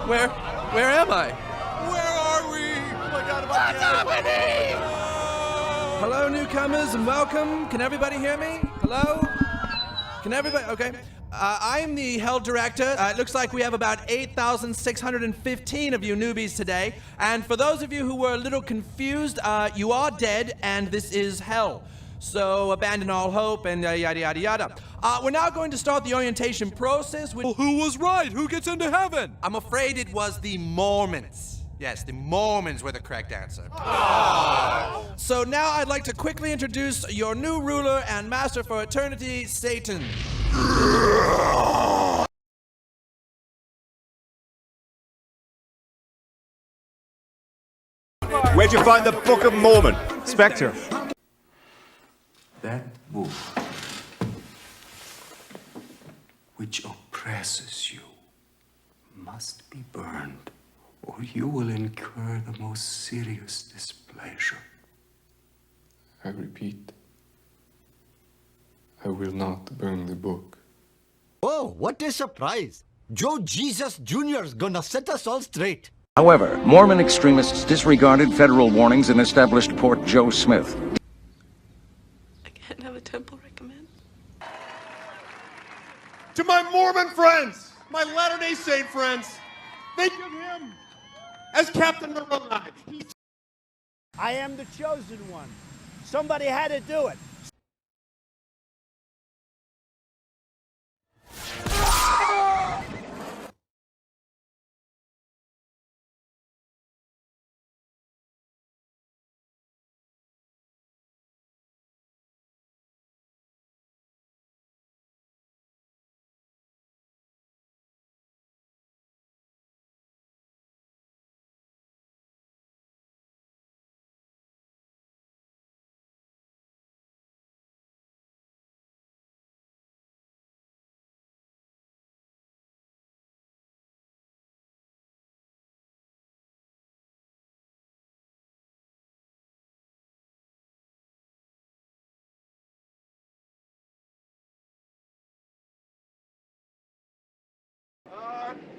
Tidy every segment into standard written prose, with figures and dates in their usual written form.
Where am I? Where are we? Oh my God, What's happening? Hello, newcomers, and welcome. Can everybody hear me? Hello? Can everybody? Okay. I'm the Hell Director. It looks like we have about 8,615 of you newbies today. And for those of you who were a little confused, you are dead, and this is Hell. So abandon all hope and yada yada yada. We're now going to start the orientation process. Well, who was right? Who gets into heaven? I'm afraid it was the Mormons. Yes, the Mormons were the correct answer. So now I'd like to quickly introduce your new ruler and master for eternity, Satan. Where'd you find the Book of Mormon? Spectre. That book which oppresses you must be burned, or you will incur the most serious displeasure. I repeat, I will not burn the book. Oh, what a surprise! Joe Jesus Jr.'s gonna set us all straight. However, Mormon extremists disregarded federal warnings and established Port Joe Smith. I can't have a temple recommend. To my Mormon friends, my Latter-day Saint friends, think of him as Captain Moroni. I am the chosen one. Somebody had to do it.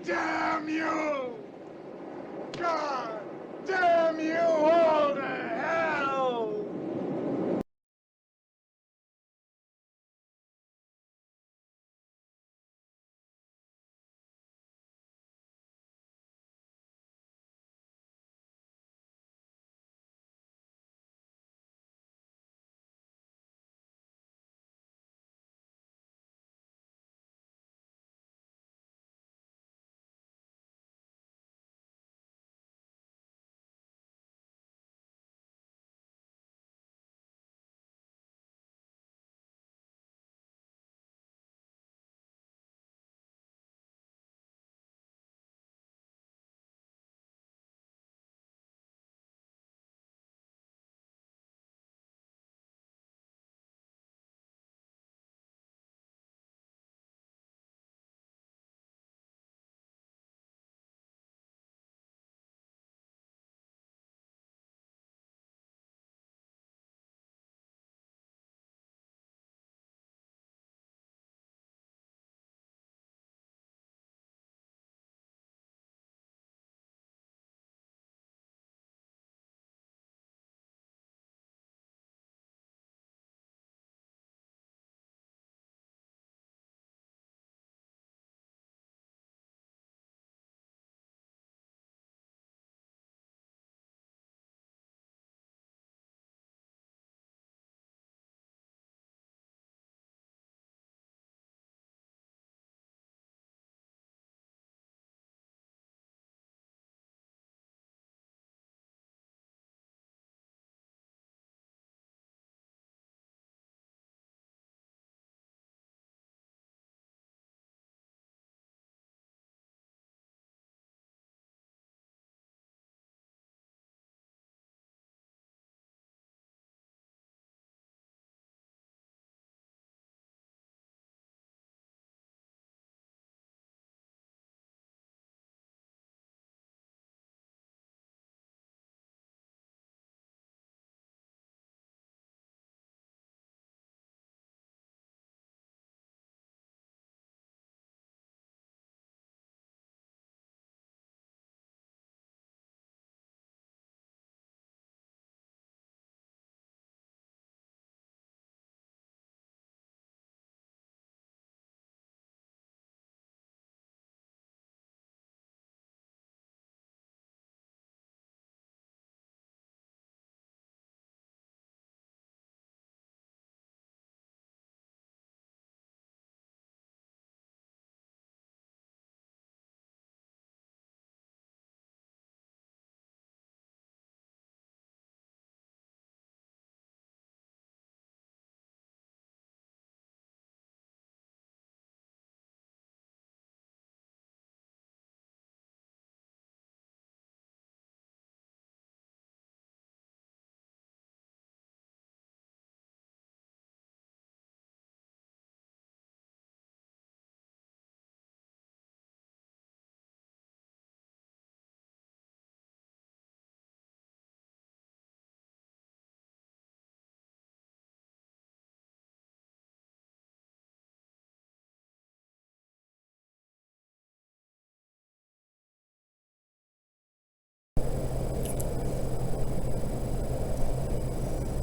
Damn you! God damn you all to hell!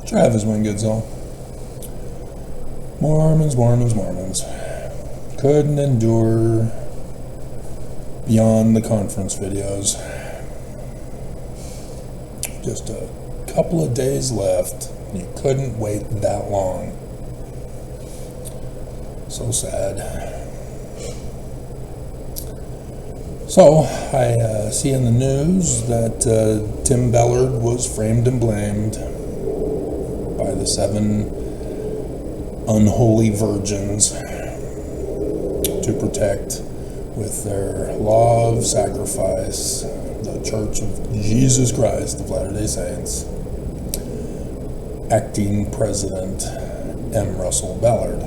Travis Wingood's Mormons. Couldn't endure beyond the conference videos. Just a couple of days left. You couldn't wait that long. So sad. So, I see in the news that Tim Ballard was framed and blamed by the 7 unholy virgins to protect, with their law of sacrifice, the Church of Jesus Christ of Latter-day Saints, acting President M. Russell Ballard,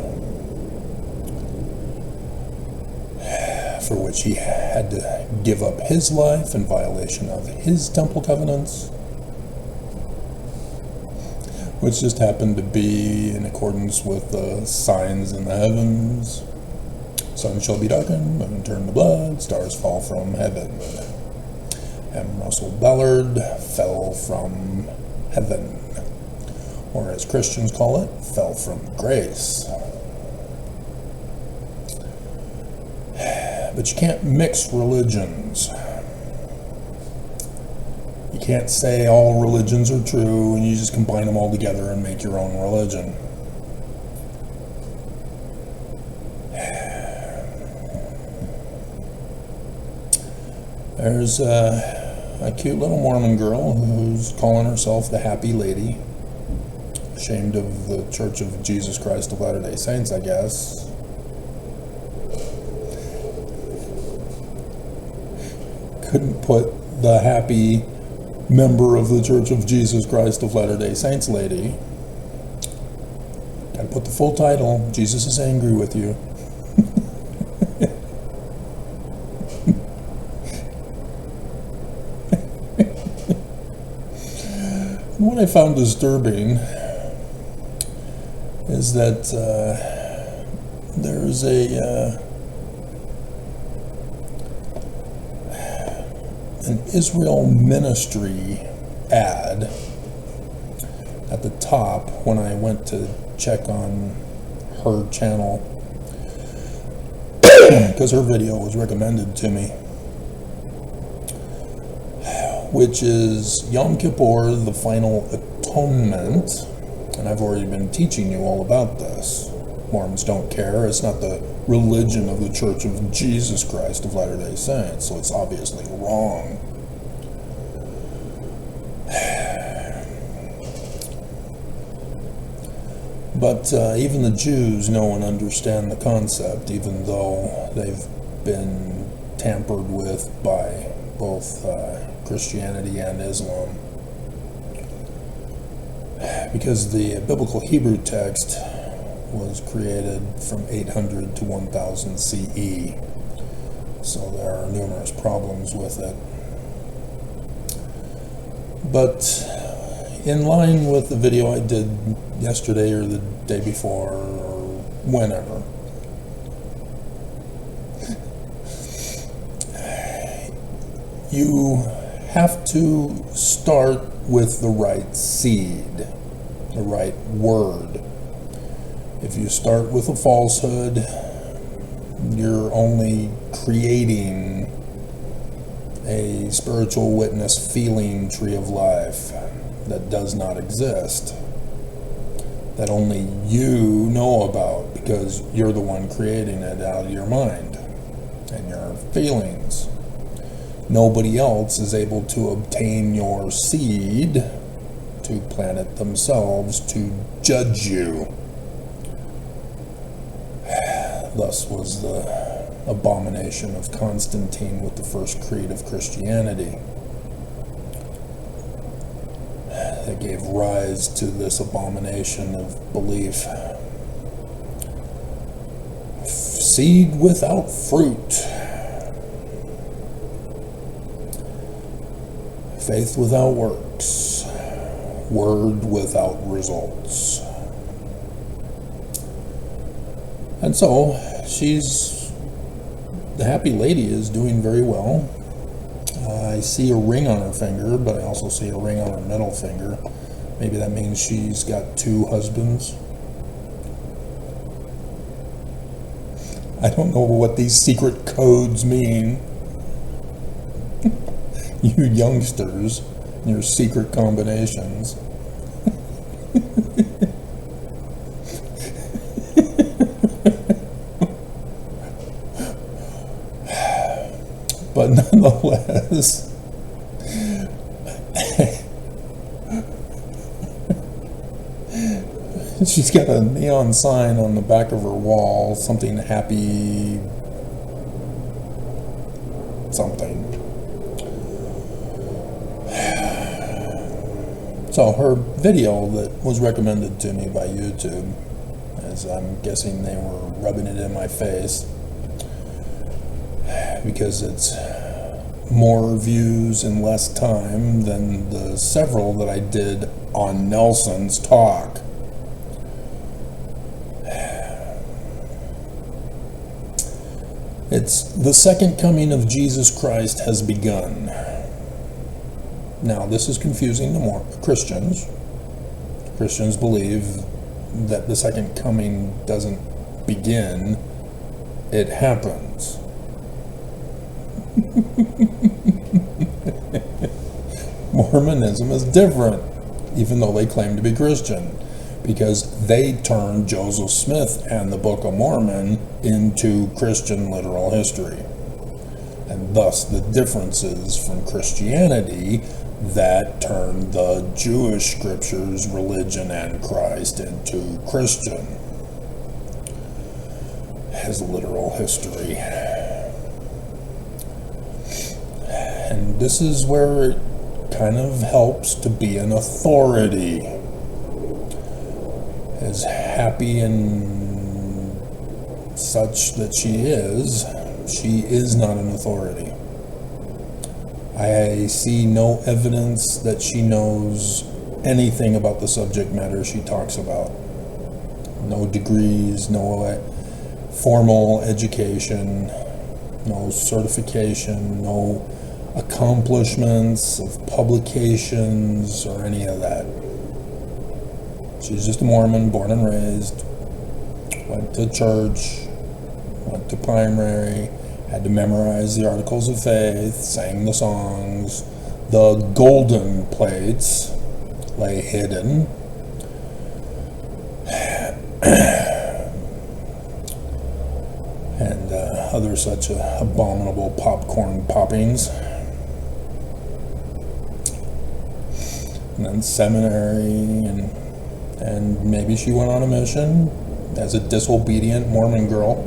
for which he had to give up his life in violation of his temple covenants, which just happened to be in accordance with the signs in the heavens. Sun shall be darkened, moon turn to blood, stars fall from heaven. And Russell Ballard fell from heaven, or as Christians call it, fell from grace. But you can't mix religions. You can't say all religions are true and you just combine them all together and make your own religion. There's a cute little Mormon girl who's calling herself the Happy Lady, ashamed of the Church of Jesus Christ of Latter-day Saints, I guess. Couldn't put the happy member of the Church of Jesus Christ of Latter-day Saints lady. Gotta put the full title. Jesus is angry with you. What I found disturbing is that there's an Israel Ministry ad at the top when I went to check on her channel, because her video was recommended to me, which is Yom Kippur, the Final Atonement. And I've already been teaching you all about this. Mormons don't care. It's not the religion of the Church of Jesus Christ of Latter-day Saints, so it's obviously wrong. But even the Jews know and understand the concept, even though they've been tampered with by both Christianity and Islam. Because the biblical Hebrew text was created from 800 to 1000 CE. So there are numerous problems with it. But in line with the video I did yesterday or the day before or whenever, you have to start with the right seed, the right word. If you start with a falsehood, you're only creating a spiritual witness feeling tree of life that does not exist, that only you know about because you're the one creating it out of your mind and your feelings. Nobody else is able to obtain your seed, to plant it themselves, to judge you. Thus was the abomination of Constantine with the first creed of Christianity. That gave rise to this abomination of belief. Seed without fruit. Faith without works. Word without results. And so, the Happy Lady is doing very well. I see a ring on her finger, but I also see a ring on her middle finger. Maybe that means she's got 2 husbands. I don't know what these secret codes mean. You youngsters, your secret combinations. But nonetheless, she's got a neon sign on the back of her wall, something happy, something. So her video that was recommended to me by YouTube, as I'm guessing they were rubbing it in my face, because it's more views in less time than the several that I did on Nelson's talk. It's the second coming of Jesus Christ has begun. Now, this is confusing to more Christians. Christians believe that the second coming doesn't begin, it happens. Mormonism is different, even though they claim to be Christian, because they turned Joseph Smith and the Book of Mormon into Christian literal history. And thus the differences from Christianity that turned the Jewish scriptures, religion, and Christ into Christian as literal history. And this is where it kind of helps to be an authority. As happy and such that she is not an authority. I see no evidence that she knows anything about the subject matter she talks about. No degrees, no formal education, no certification, no accomplishments of publications or any of that. She's just a Mormon, born and raised, went to church, went to primary, had to memorize the Articles of Faith, sang the songs. The golden plates lay hidden. And other such abominable popcorn poppings. And then seminary, and maybe she went on a mission as a disobedient Mormon girl.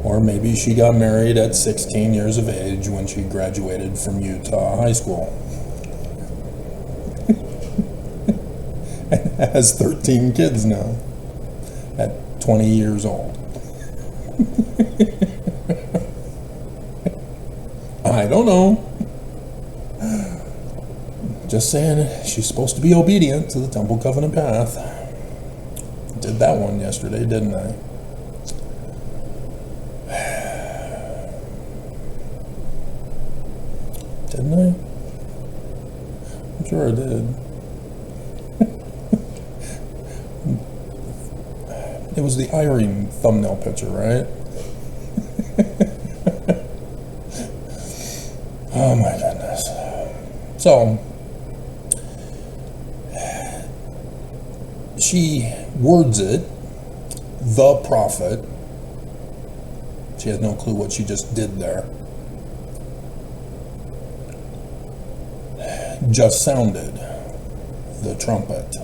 Or maybe she got married at 16 years of age when she graduated from Utah High School. And has 13 kids now at 20 years old. I don't know. Just saying, she's supposed to be obedient to the Temple Covenant path. Did that one yesterday, didn't I? Didn't I? I'm sure I did. It was the Irene thumbnail picture, right? Oh my goodness. So, she words it, the prophet. She has no clue what she just did there. Just sounded the trumpet.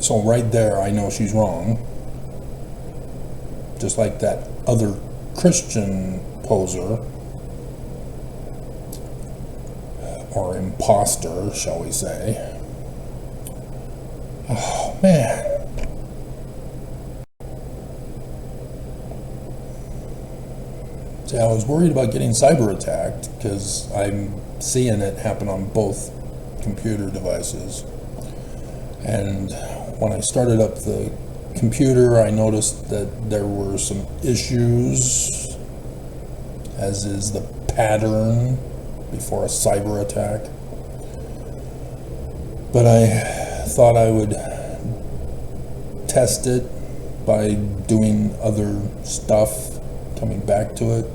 So right there, I know she's wrong. Just like that other Christian poser, or imposter, shall we say. Oh, man. See, I was worried about getting cyber attacked because I'm seeing it happen on both computer devices. And when I started up the computer, I noticed that there were some issues, as is the pattern before a cyber attack. But I thought I would test it by doing other stuff, coming back to it.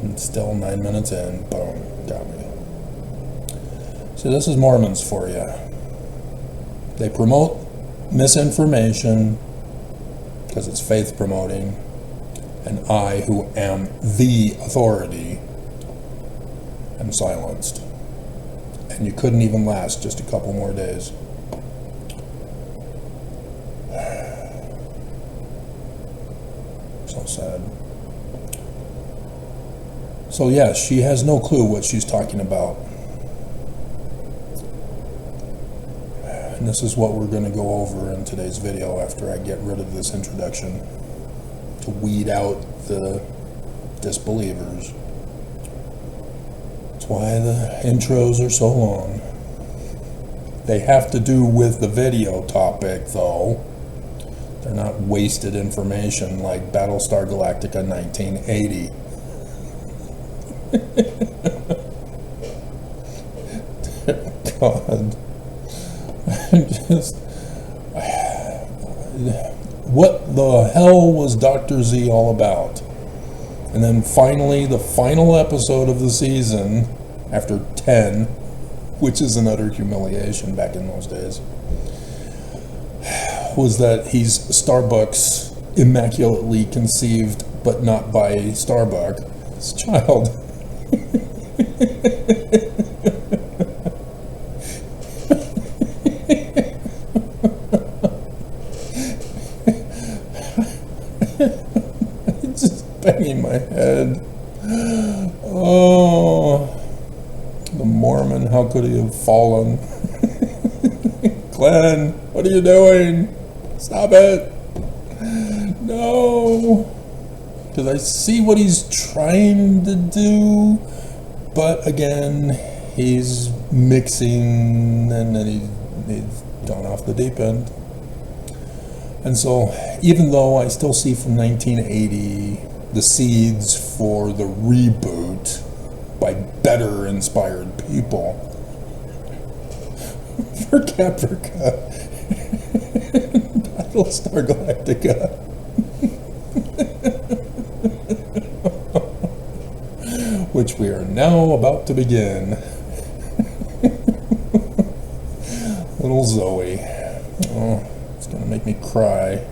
And still 9 minutes in, boom, got me. So this is Mormons for you. They promote misinformation because it's faith promoting, and I, who am the authority, am silenced. And you couldn't even last just a couple more days. So sad. So yeah, she has no clue what she's talking about. And this is what we're going to go over in today's video after I get rid of this introduction to weed out the disbelievers. That's why the intros are so long. They have to do with the video topic, though. They're not wasted information like Battlestar Galactica 1980. God. Just, what the hell was Dr. Z all about? And then finally, the final episode of the season, after 10, which is an utter humiliation back in those days, was that he's Starbucks immaculately conceived, but not by Starbuck, his child. Just banging my head. Oh, the Mormon, how could he have fallen? Glenn, what are you doing? Stop it. No. Because I see what he's trying to do, but again, he's mixing, and then he's gone off the deep end. And so, even though I still see from 1980 the seeds for the reboot by better inspired people for Caprica, Battlestar Galactica, which we are now about to begin. Little Zoe. Oh, it's going to make me cry.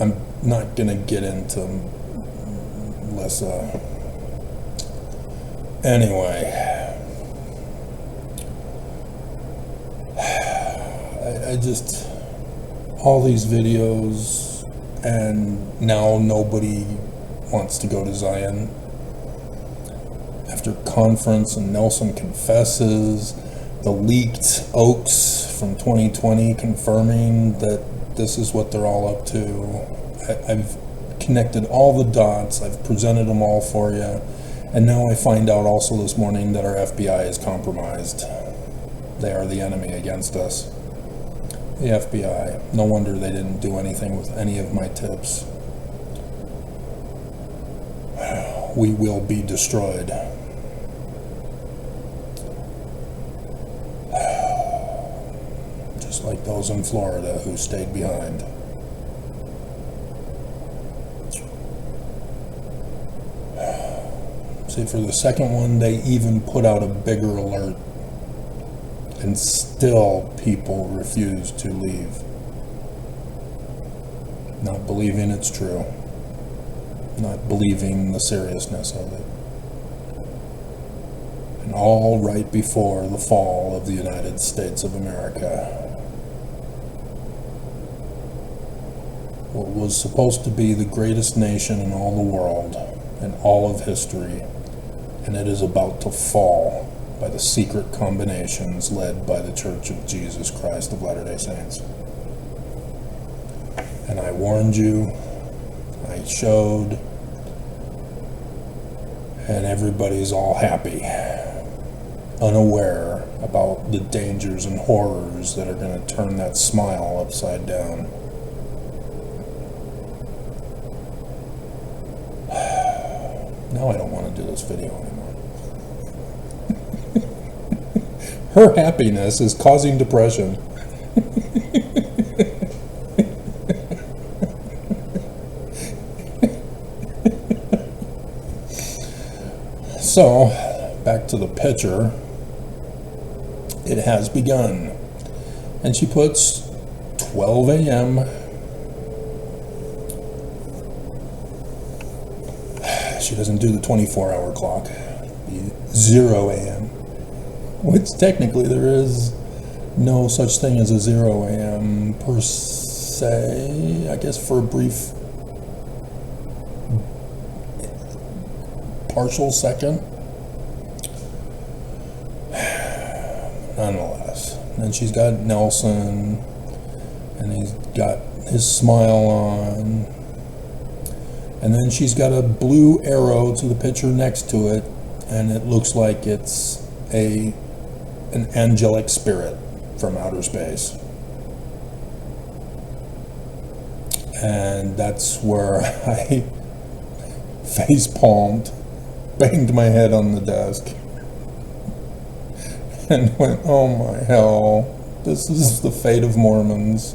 I'm not going to get into Lissa. Anyway. I just... all these videos, and now nobody wants to go to Zion. After conference and Nelson confesses, the leaked Oaks from 2020 confirming that this is what they're all up to. I've connected all the dots, I've presented them all for you, and now I find out also this morning that our FBI is compromised. They are the enemy against us. The FBI. No wonder they didn't do anything with any of my tips. We will be destroyed. Just like those in Florida who stayed behind. See, for the second one, they even put out a bigger alert. And still people refuse to leave. Not believing it's true. Not believing the seriousness of it. And all right before the fall of the United States of America. What was supposed to be the greatest nation in all the world, in all of history, and it is about to fall by the secret combinations led by the Church of Jesus Christ of Latter-day Saints. And I warned you, I showed, and everybody's all happy, unaware about the dangers and horrors that are going to turn that smile upside down. Now I don't want to do this video anymore. Her happiness is causing depression. So, back to the picture. It has begun. And she puts 12 a.m. She doesn't do the 24-hour clock. 0 a.m. Which technically there is no such thing as a 0 a.m. per se. I guess for a brief partial second. Nonetheless. And she's got Nelson, and he's got his smile on. And then she's got a blue arrow to the picture next to it, and it looks like it's an angelic spirit from outer space. And that's where I face palmed, banged my head on the desk, and went, oh my hell, this is the fate of Mormons.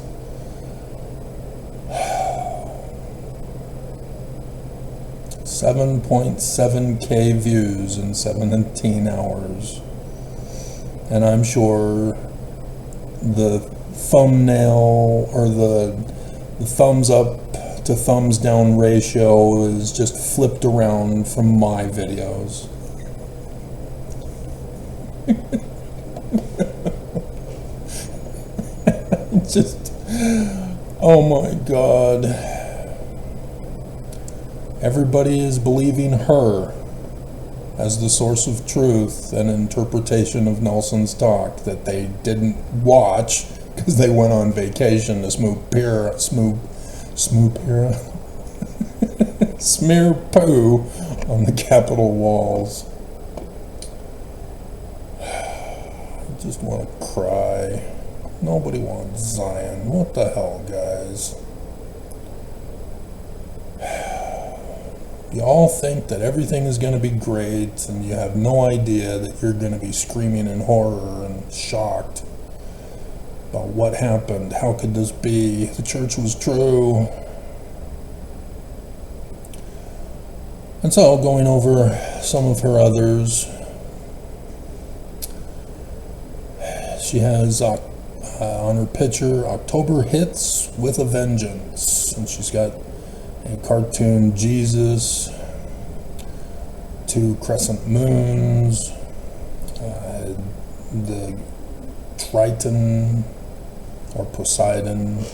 7.7K views in 17 hours. And I'm sure the thumbnail or the thumbs up to thumbs down ratio is just flipped around from my videos. Just, oh my God. Everybody is believing her as the source of truth and interpretation of Nelson's talk that they didn't watch because they went on vacation to smear poo on the Capitol walls. I just want to cry. Nobody wants Zion. What the hell, guys? You all think that everything is going to be great, and you have no idea that you're going to be screaming in horror and shocked about what happened. How could this be? The church was true. And so, going over some of her others, she has on her picture, October hits with a vengeance, and she's got a cartoon Jesus, 2 crescent moons, the Triton or Poseidon,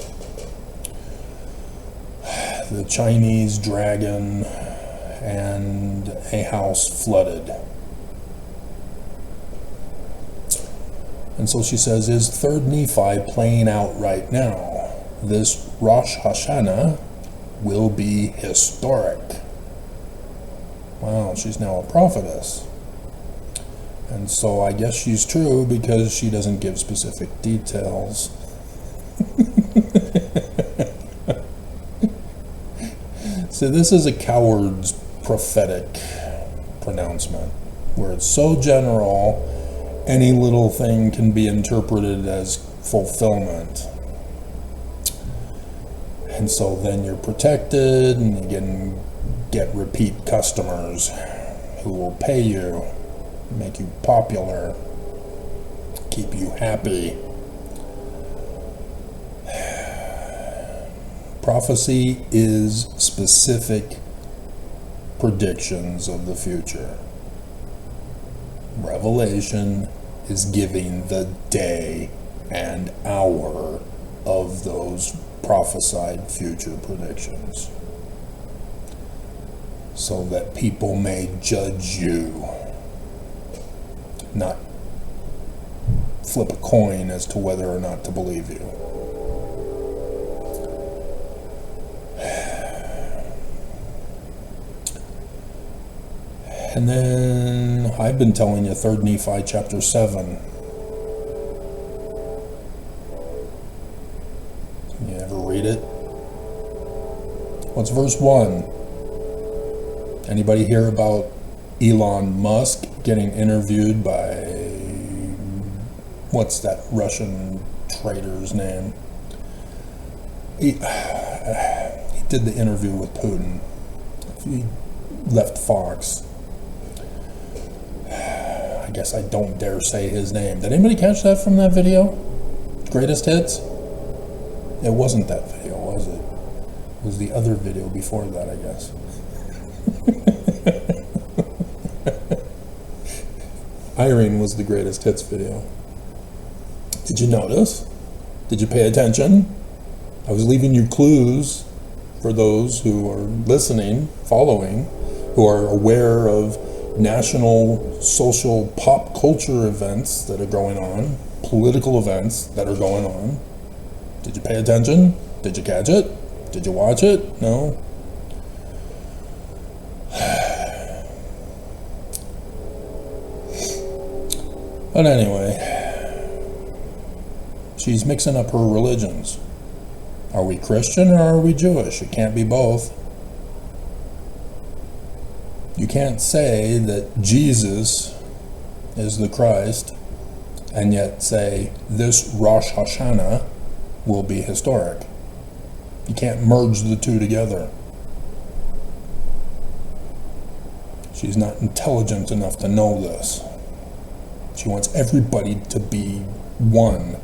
the Chinese dragon, and a house flooded. And so she says, is 3rd Nephi playing out right now? This Rosh Hashanah will be historic. Wow, she's now a prophetess. And so I guess she's true because she doesn't give specific details. So this is a coward's prophetic pronouncement, where it's so general, any little thing can be interpreted as fulfillment. And so then you're protected, and you can get repeat customers who will pay you, make you popular, keep you happy. Prophecy is specific predictions of the future. Revelation is giving the day and hour of those prophesied future predictions, so that people may judge you, not flip a coin as to whether or not to believe you. And then I've been telling you 3rd Nephi chapter 7. You ever read it? What's verse 1? Anybody hear about Elon Musk getting interviewed by, what's that Russian traitor's name? He did the interview with Putin. He left Fox. I guess I don't dare say his name. Did anybody catch that from that video? Greatest hits? It wasn't that video, was it? It was the other video before that, I guess. Irene was the greatest hits video. Did you notice? Did you pay attention? I was leaving you clues for those who are listening, following, who are aware of national, social, pop culture events that are going on, political events that are going on. Did you pay attention? Did you catch it? Did you watch it? No? But anyway, she's mixing up her religions. Are we Christian or are we Jewish? It can't be both. You can't say that Jesus is the Christ and yet say this Rosh Hashanah will be historic. You can't merge the two together. She's not intelligent enough to know this. She wants everybody to be one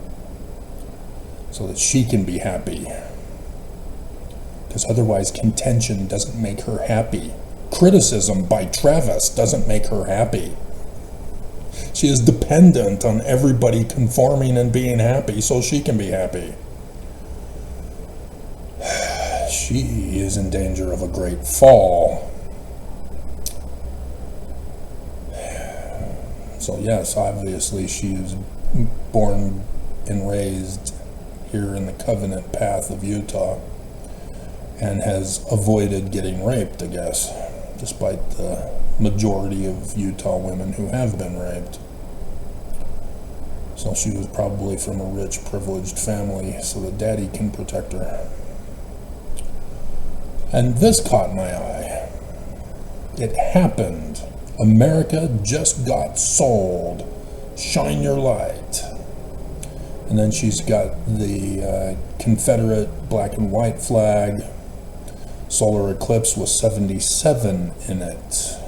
so that she can be happy. Because otherwise contention doesn't make her happy. Criticism by Travis doesn't make her happy. She is dependent on everybody conforming and being happy so she can be happy. She is in danger of a great fall. So yes, obviously she was born and raised here in the covenant path of Utah and has avoided getting raped, I guess, despite the majority of Utah women who have been raped. So she was probably from a rich, privileged family so that daddy can protect her. And this caught my eye. It happened. America just got sold. Shine your light. And then she's got the Confederate black and white flag. Solar eclipse was 77 in it.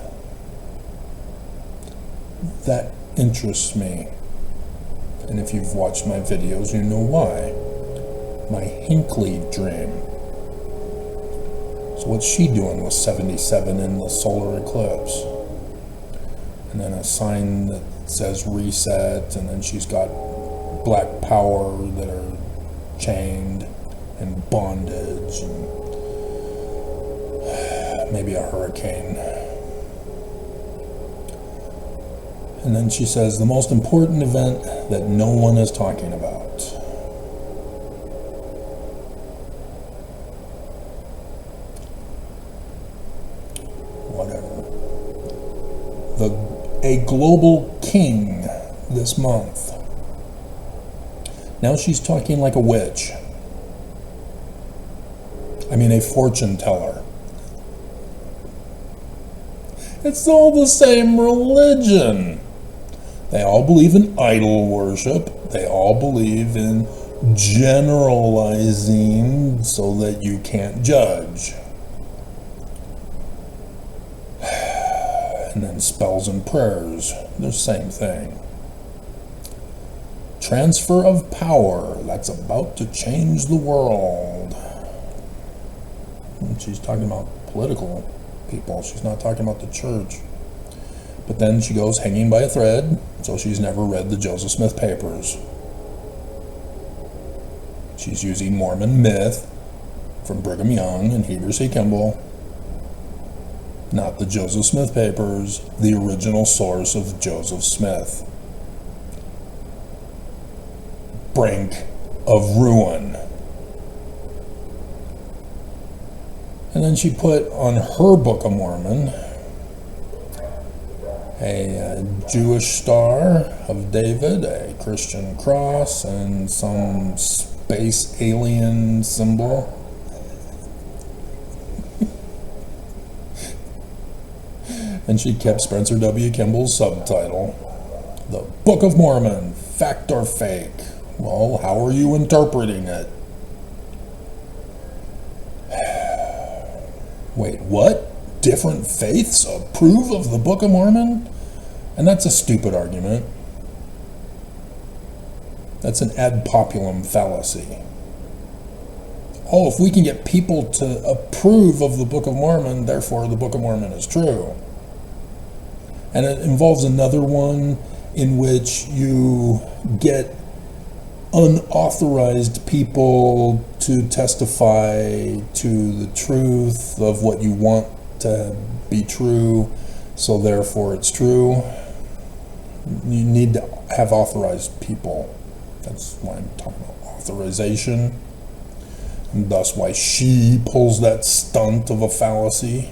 That interests me. And if you've watched my videos, you know why. My Hinckley dream. So what's she doing with 77 in the solar eclipse? And then a sign that says reset, and then she's got black power that are chained and bondage and maybe a hurricane. And then she says the most important event that no one is talking about. Whatever. A global king this month. Now she's talking like a witch. I mean, a fortune teller. It's all the same religion. They all believe in idol worship. They all believe in generalizing so that you can't judge. And then spells and prayers, the same thing. Transfer of power, that's about to change the world. And she's talking about political people, she's not talking about the church. But then she goes hanging by a thread, so she's never read the Joseph Smith papers. She's using Mormon myth from Brigham Young and Heber C. Kimball. Not the Joseph Smith papers, the original source of Joseph Smith. Brink of ruin. And then she put on her Book of Mormon a Jewish Star of David, a Christian cross, and some space alien symbol. And she kept Spencer W. Kimball's subtitle, The Book of Mormon, Fact or Fake? Well, how are you interpreting it? Wait, what? Different faiths approve of the Book of Mormon? And that's a stupid argument. That's an ad populum fallacy. Oh, if we can get people to approve of the Book of Mormon, therefore the Book of Mormon is true. And it involves another one in which you get unauthorized people to testify to the truth of what you want to be true, so therefore it's true. You need to have authorized people. That's why I'm talking about authorization. And thus why she pulls that stunt of a fallacy.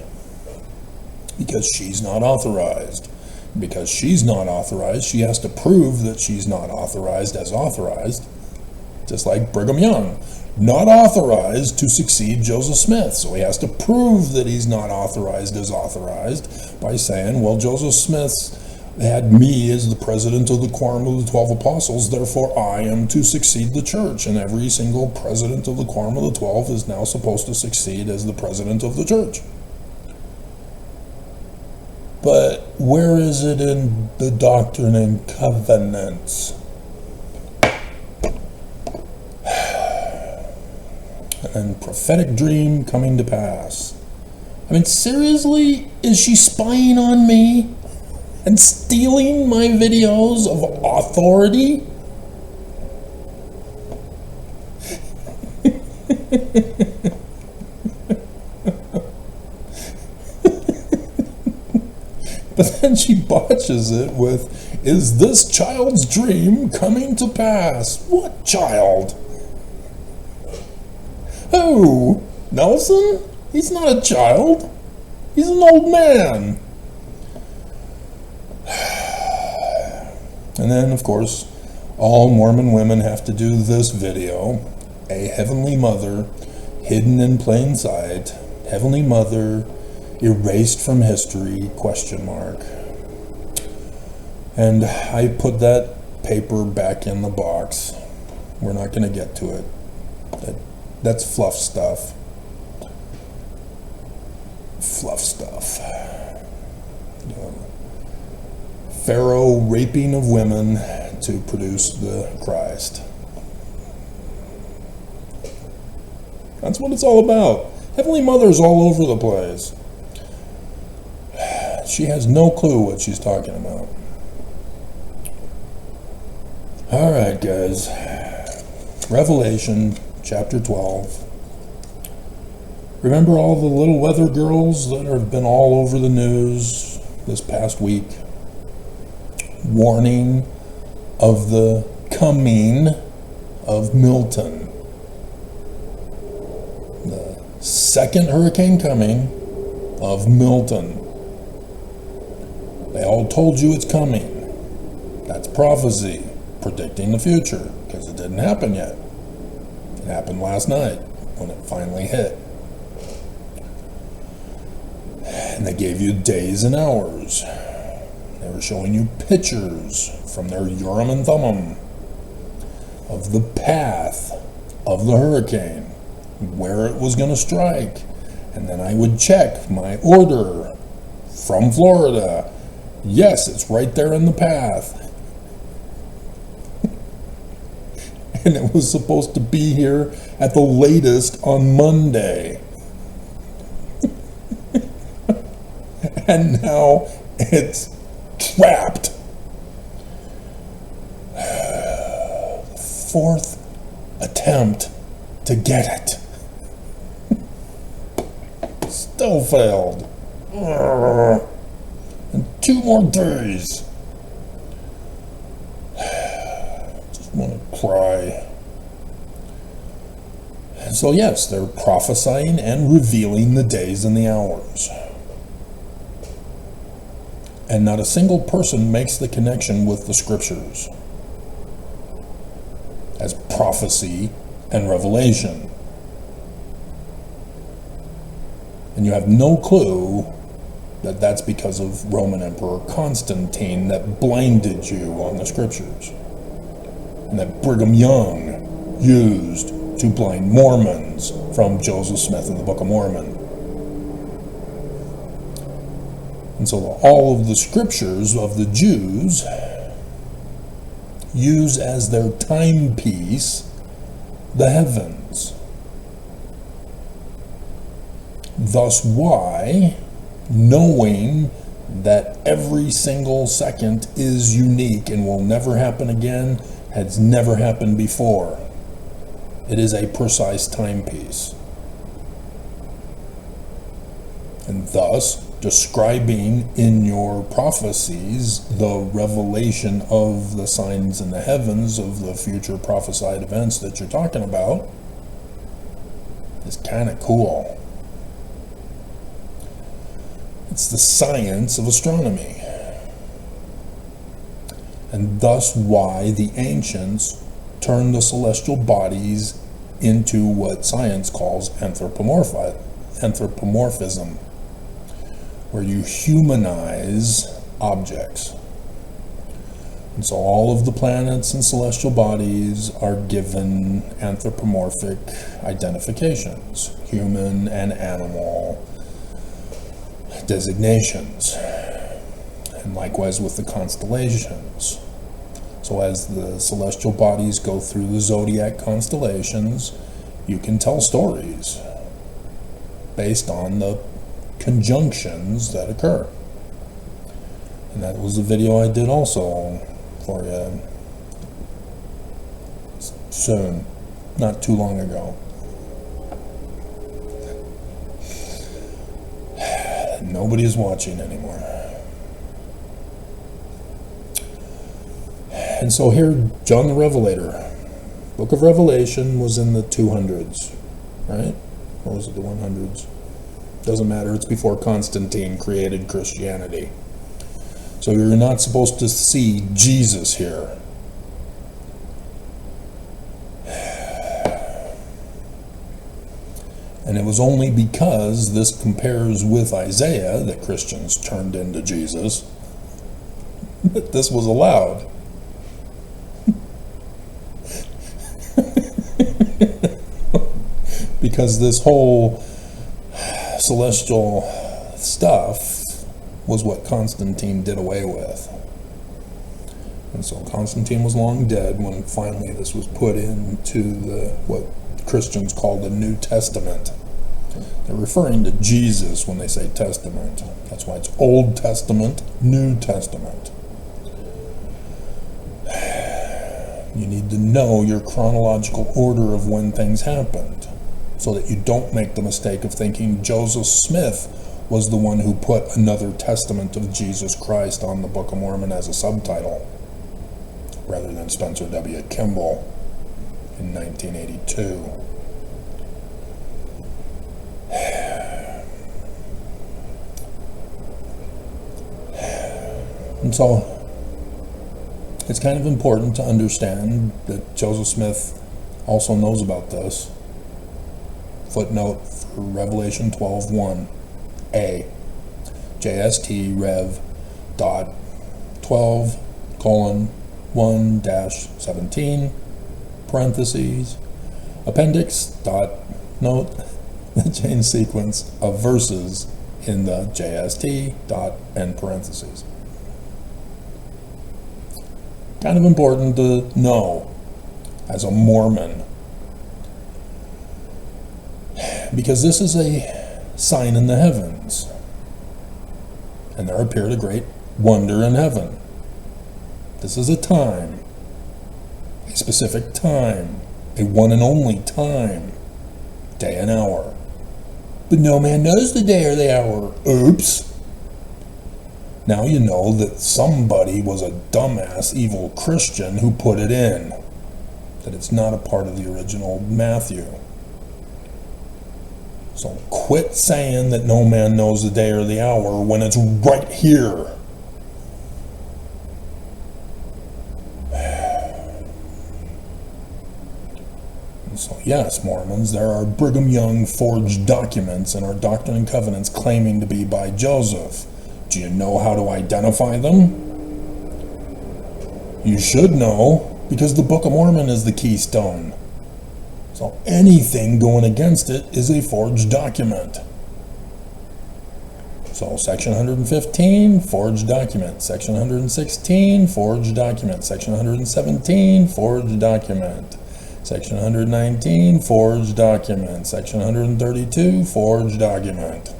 Because she's not authorized. Because she's not authorized, she has to prove that she's not authorized as authorized. Just like Brigham Young. Not authorized to succeed Joseph Smith. So he has to prove that he's not authorized as authorized by saying, well, Joseph Smith had me as the president of the Quorum of the 12 Apostles, therefore I am to succeed the church. And every single president of the Quorum of the 12 is now supposed to succeed as the president of the church. But where is it in the Doctrine and Covenants? And prophetic dream coming to pass. I mean, seriously? Is she spying on me? And stealing my videos of authority? But then she botches it with, is this child's dream coming to pass? What child? Who? Nelson? He's not a child. He's an old man. And then, of course, all Mormon women have to do this video. A Heavenly Mother, hidden in plain sight. Heavenly Mother, erased from history, question mark. And I put that paper back in the box. We're not going to get to it. That's fluff stuff. Fluff stuff. Pharaoh raping of women to produce the Christ. That's what it's all about. Heavenly Mother's all over the place. She has no clue what she's talking about. Alright, guys. Revelation chapter 12. Remember all the little weather girls that have been all over the news this past week? Warning of the coming of Milton. The second hurricane coming of Milton. They all told you it's coming. That's prophecy, predicting the future, because it didn't happen yet. It happened last night when it finally hit. And they gave you days and hours. They were showing you pictures from their Urim and Thummim of the path of the hurricane, where it was going to strike. And then I would check my order from Florida. Yes, it's right there in the path. And it was supposed to be here at the latest on Monday. And now it's trapped. Fourth attempt to get it. Still failed. And 2 more days. Just want to cry. So yes, they're prophesying and revealing the days and the hours. And not a single person makes the connection with the scriptures as prophecy and revelation. And you have no clue That's because of Roman Emperor Constantine that blinded you on the scriptures. And that Brigham Young used to blind Mormons from Joseph Smith in the Book of Mormon. And so all of the scriptures of the Jews use as their timepiece the heavens. Thus why, knowing that every single second is unique and will never happen again, has never happened before. It is a precise timepiece. And thus, describing in your prophecies the revelation of the signs in the heavens of the future prophesied events that you're talking about is kind of cool. It's the science of astronomy. And thus why the ancients turned the celestial bodies into what science calls anthropomorphism, where you humanize objects. And so all of the planets and celestial bodies are given anthropomorphic identifications, human and animal designations, and likewise with the constellations. So as the celestial bodies go through the zodiac constellations, you can tell stories based on the conjunctions that occur. And that was the video I did also for you soon, not too long ago. Nobody is watching anymore. And so here, John the Revelator, Book of Revelation was in the 200s, right? Or was it the 100s? Doesn't matter, it's before Constantine created Christianity. So you're not supposed to see Jesus here. And it was only because this compares with Isaiah that Christians turned into Jesus that this was allowed. Because this whole celestial stuff was what Constantine did away with. And so Constantine was long dead when finally this was put into what Christians call the New Testament. They're referring to Jesus when they say Testament. That's why it's Old Testament, New Testament. You need to know your chronological order of when things happened, so that you don't make the mistake of thinking Joseph Smith was the one who put another testament of Jesus Christ on the Book of Mormon as a subtitle, rather than Spencer W. Kimball in 1982. And so it's kind of important to understand that Joseph Smith also knows about this. Footnote for Revelation 12:1a, JST Rev. dot 12:1-17 parentheses appendix dot note the chain sequence of verses in the JST dot end parentheses. Kind of important to know as a Mormon, because this is a sign in the heavens, and there appeared a great wonder in heaven. This is a time, a specific time, a one and only time, day and hour. But no man knows the day or the hour. Oops. Now you know that somebody was a dumbass evil Christian who put it in, that it's not a part of the original Matthew. So quit saying that no man knows the day or the hour when it's right here. And so yes, Mormons, there are Brigham Young forged documents in our Doctrine and Covenants claiming to be by Joseph. Do you know how to identify them? You should know, because the Book of Mormon is the keystone. So anything going against it is a forged document. So section 115, forged document. Section 116, forged document. Section 117, forged document. Section 119, forged document. Section 132, forged document.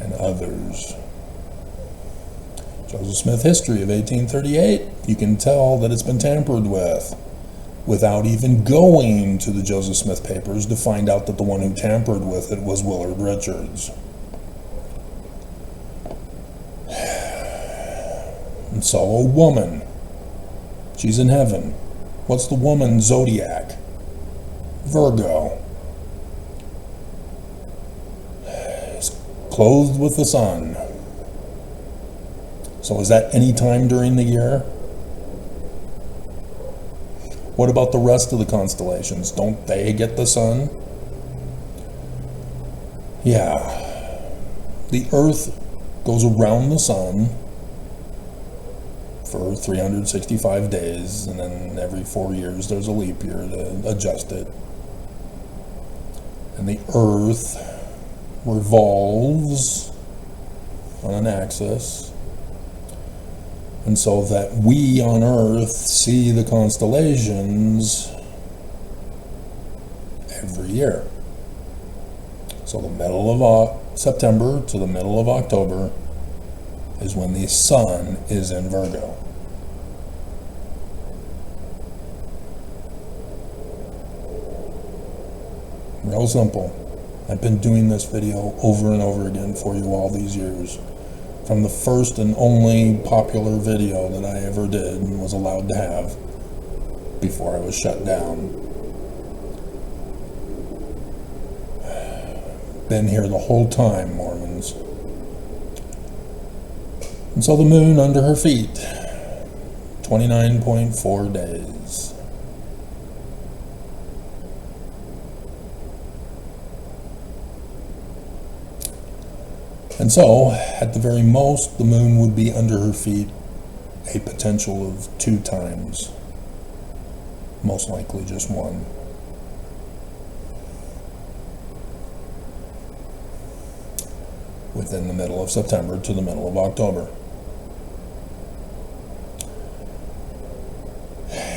And others. Joseph Smith History of 1838, you can tell that it's been tampered with without even going to the Joseph Smith papers to find out that the one who tampered with it was Willard Richards. And so a woman, she's in heaven. What's the woman's zodiac? Virgo. Is clothed with the sun. So is that any time during the year? What about the rest of the constellations? Don't they get the sun? Yeah. The Earth goes around the sun for 365 days, and then every 4 years there's a leap year to adjust it. And the Earth revolves on an axis. And so that we on Earth see the constellations every year. So the middle of September to the middle of October is when the sun is in Virgo. Real simple. I've been doing this video over and over again for you all these years. From the first and only popular video that I ever did and was allowed to have before I was shut down. Been here the whole time, Mormons. And so the moon under her feet, 29.4 days. And so, at the very most, the moon would be under her feet a potential of 2 times. Most likely just 1. Within the middle of September to the middle of October.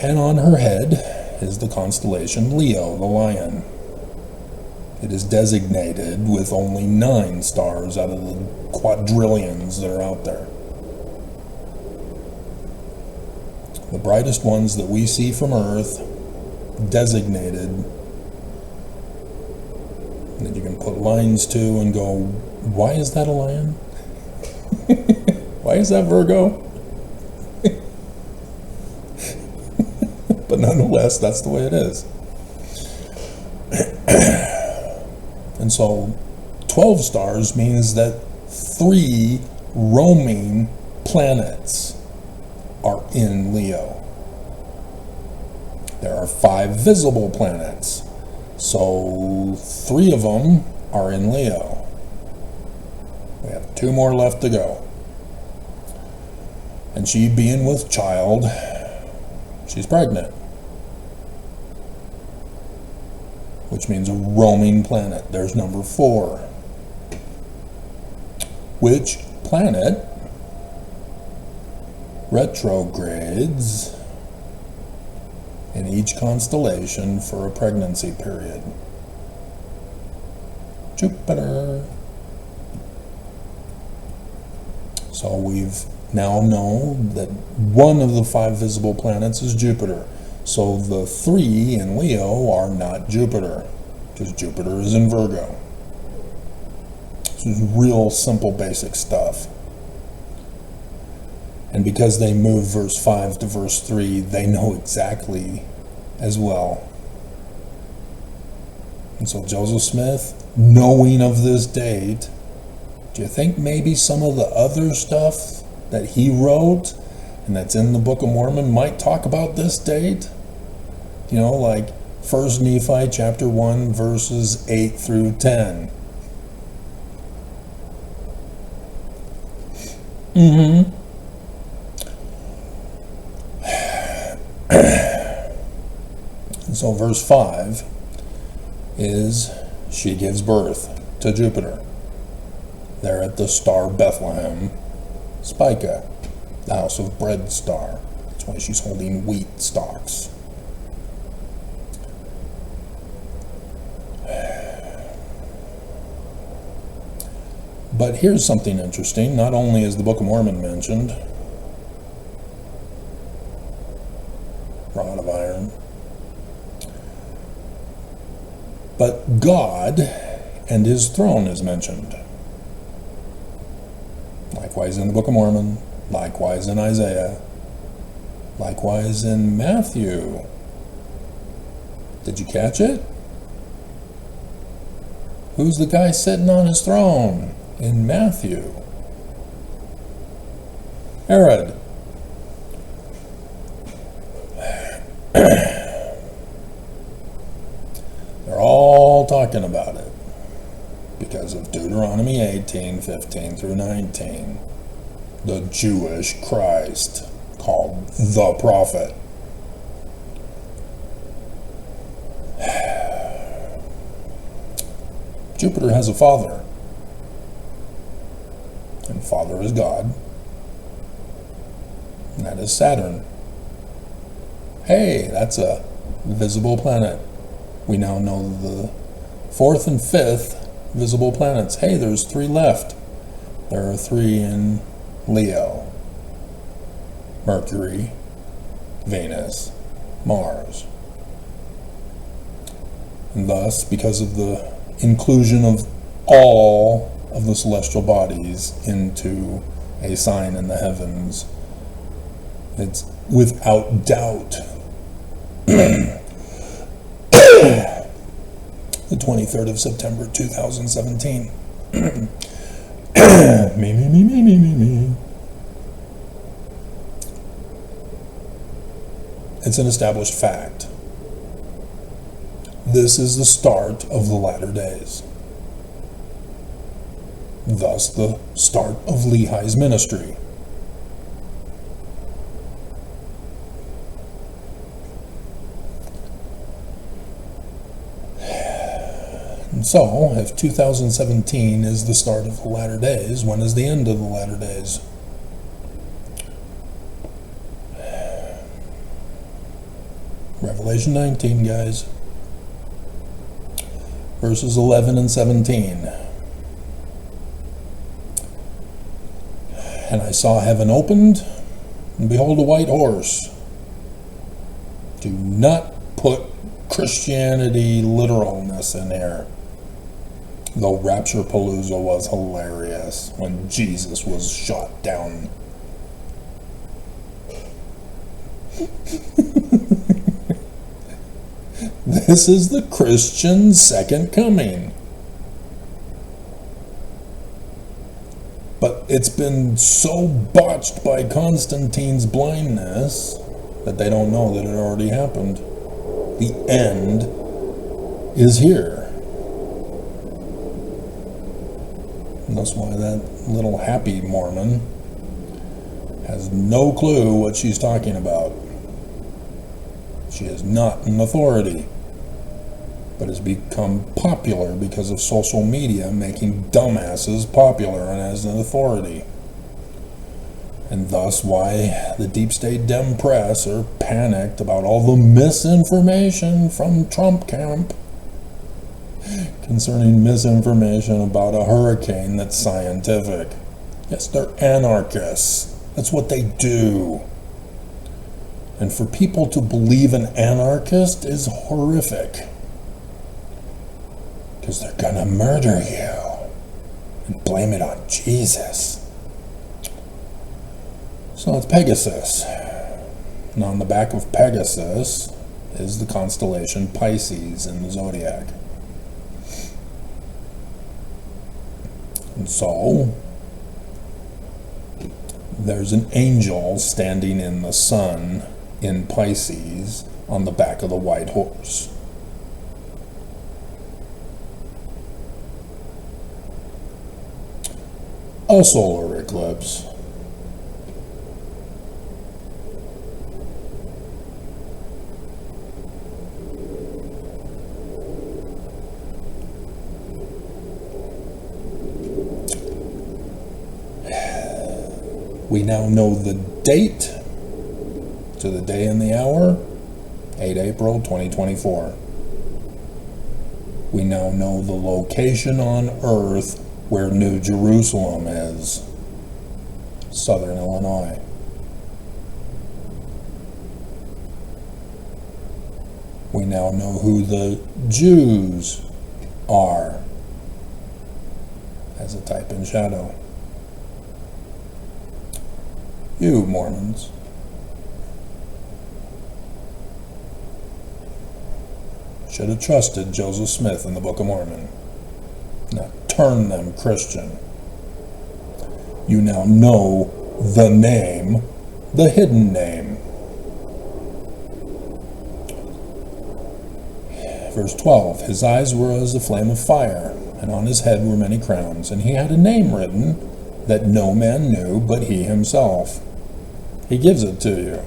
And on her head is the constellation Leo, the lion. It is designated with only 9 stars out of the quadrillions that are out there. The brightest ones that we see from Earth, designated, that you can put lines to and go, why is that a lion? Why is that Virgo? But nonetheless, that's the way it is. And so 12 stars means that 3 roaming planets are in Leo. There are 5 visible planets. So 3 of them are in Leo. We have 2 more left to go. And she being with child, she's pregnant. Which means a roaming planet. There's number 4. Which planet retrogrades in each constellation for a pregnancy period? Jupiter. So we've now know that one of the 5 visible planets is Jupiter. So the 3 in Leo are not Jupiter, because Jupiter is in Virgo. This is real simple basic stuff. And because they move verse 5 to verse 3, they know exactly as well. And so Joseph Smith, knowing of this date, do you think maybe some of the other stuff that he wrote and that's in the Book of Mormon might talk about this date? You know, like 1 Nephi chapter 1 verses 8 through 10. So verse 5 is she gives birth to Jupiter. There at the star Bethlehem, Spica, the house of bread star. That's why she's holding wheat stalks. But here's something interesting. Not only is the Book of Mormon mentioned, rod of iron, but God and his throne is mentioned. Likewise in the Book of Mormon, likewise in Isaiah, likewise in Matthew. Did you catch it? Who's the guy sitting on his throne in Matthew? Herod. They're all talking about it because of Deuteronomy 18:15 through 19. The Jewish Christ, called the prophet. Jupiter has a father, and father is God, and that is Saturn. Hey, that's a visible planet. We now know the fourth and fifth visible planets. Hey, there's 3 left. There are 3 in Leo: Mercury, Venus, Mars. And thus, because of the inclusion of all of the celestial bodies into a sign in the heavens, it's without doubt the 23rd of September 2017. Me. It's an established fact. This is the start of the latter days. Thus, the start of Lehi's ministry. And so, if 2017 is the start of the latter days, when is the end of the latter days? Revelation 19, guys. Verses 11 and 17. And I saw heaven opened, and behold a white horse. Do not put Christianity literalness in there. Though Rapture Palooza was hilarious when Jesus was shot down. This is the Christian second coming. But it's been so botched by Constantine's blindness that they don't know that it already happened. The end is here. And that's why that little happy Mormon has no clue what she's talking about. She is not an authority, but has become popular because of social media making dumbasses popular and as an authority. And thus why the deep state Dem press are panicked about all the misinformation from Trump camp concerning misinformation about a hurricane that's scientific. Yes, they're anarchists. That's what they do. And for people to believe an anarchist is horrific. Because they're gonna murder you and blame it on Jesus. So it's Pegasus. And on the back of Pegasus is the constellation Pisces in the zodiac. And so there's an angel standing in the sun in Pisces on the back of the white horse. A solar eclipse We now know the date to the day and the hour, 8 April 2024. We now know the location on Earth where New Jerusalem is, Southern Illinois. We now know who the Jews are, as a type in shadow. You Mormons. Should have trusted Joseph Smith in the Book of Mormon. Now turn them Christian. You now know the name, the hidden name. Verse 12, his eyes were as a flame of fire, and on his head were many crowns, and he had a name written that no man knew but he himself. He gives it to you.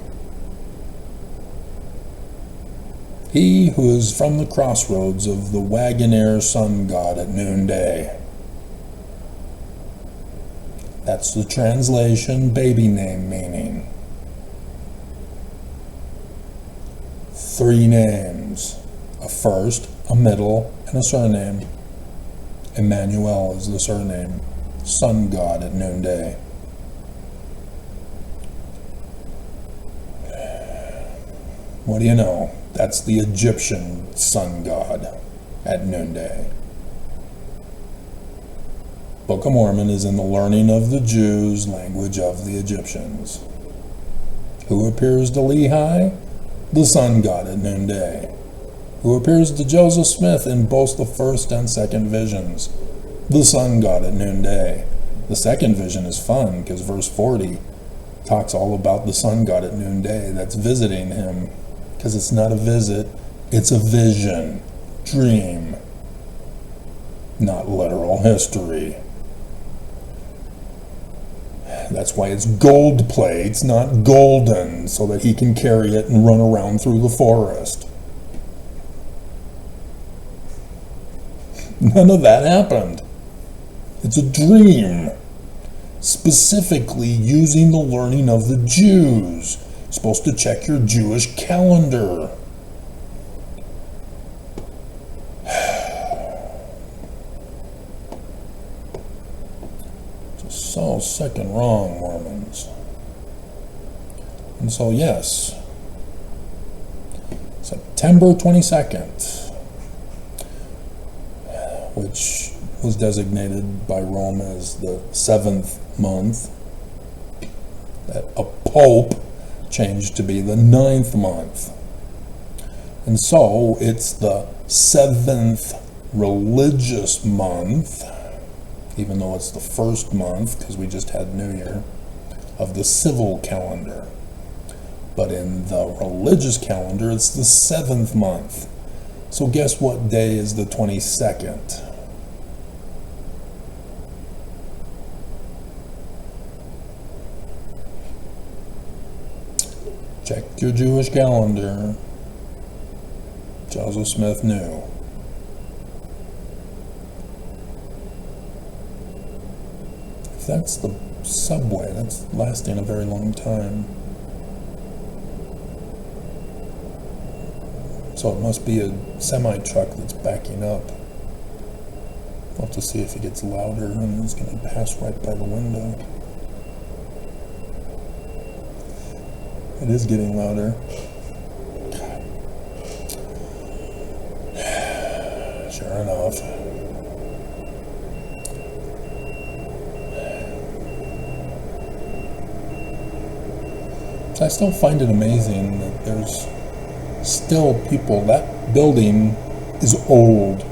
He who is from the crossroads of the Wagoneer sun god at noonday. That's the translation, baby name meaning. 3 names. A first, a middle, and a surname. Emmanuel is the surname. Sun god at noonday. What do you know? That's the Egyptian sun god at noonday. Book of Mormon is in the learning of the Jews, language of the Egyptians. Who appears to Lehi? The sun god at noonday. Who appears to Joseph Smith in both the first and second visions? The sun god at noonday. The second vision is fun because verse 40 talks all about the sun god at noonday that's visiting him, because it's not a visit, it's a vision, dream, not literal history. That's why it's gold plates, not golden, so that he can carry it and run around through the forest. None of that happened. It's a dream, specifically using the learning of the Jews. You're supposed to check your Jewish calendar. Just so sick and wrong, Mormons. And so, yes, September 22nd, which was designated by Rome as the 7th month, that a pope changed to be the 9th month. And so it's the 7th religious month, even though it's the first month, because we just had New Year, of the civil calendar. But in the religious calendar, it's the 7th month. So guess what day is the 22nd? Check your Jewish calendar. Joseph Smith knew. If that's the subway, that's lasting a very long time. So it must be a semi-truck that's backing up. We'll have to see if it gets louder, and it's going to pass right by the window. It is getting louder. Sure enough. I still find it amazing that there's still people, that building is old,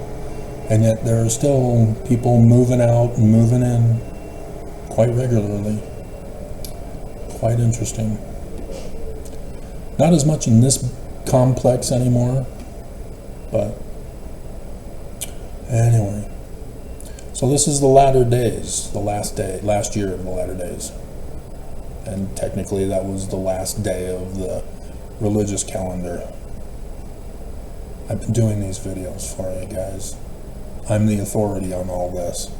and yet there are still people moving out and moving in quite regularly. Quite interesting. Not as much in this complex anymore, but anyway. So this is the latter days, the last year of the latter days. And technically that was the last day of the religious calendar. I've been doing these videos for you guys. I'm the authority on all this.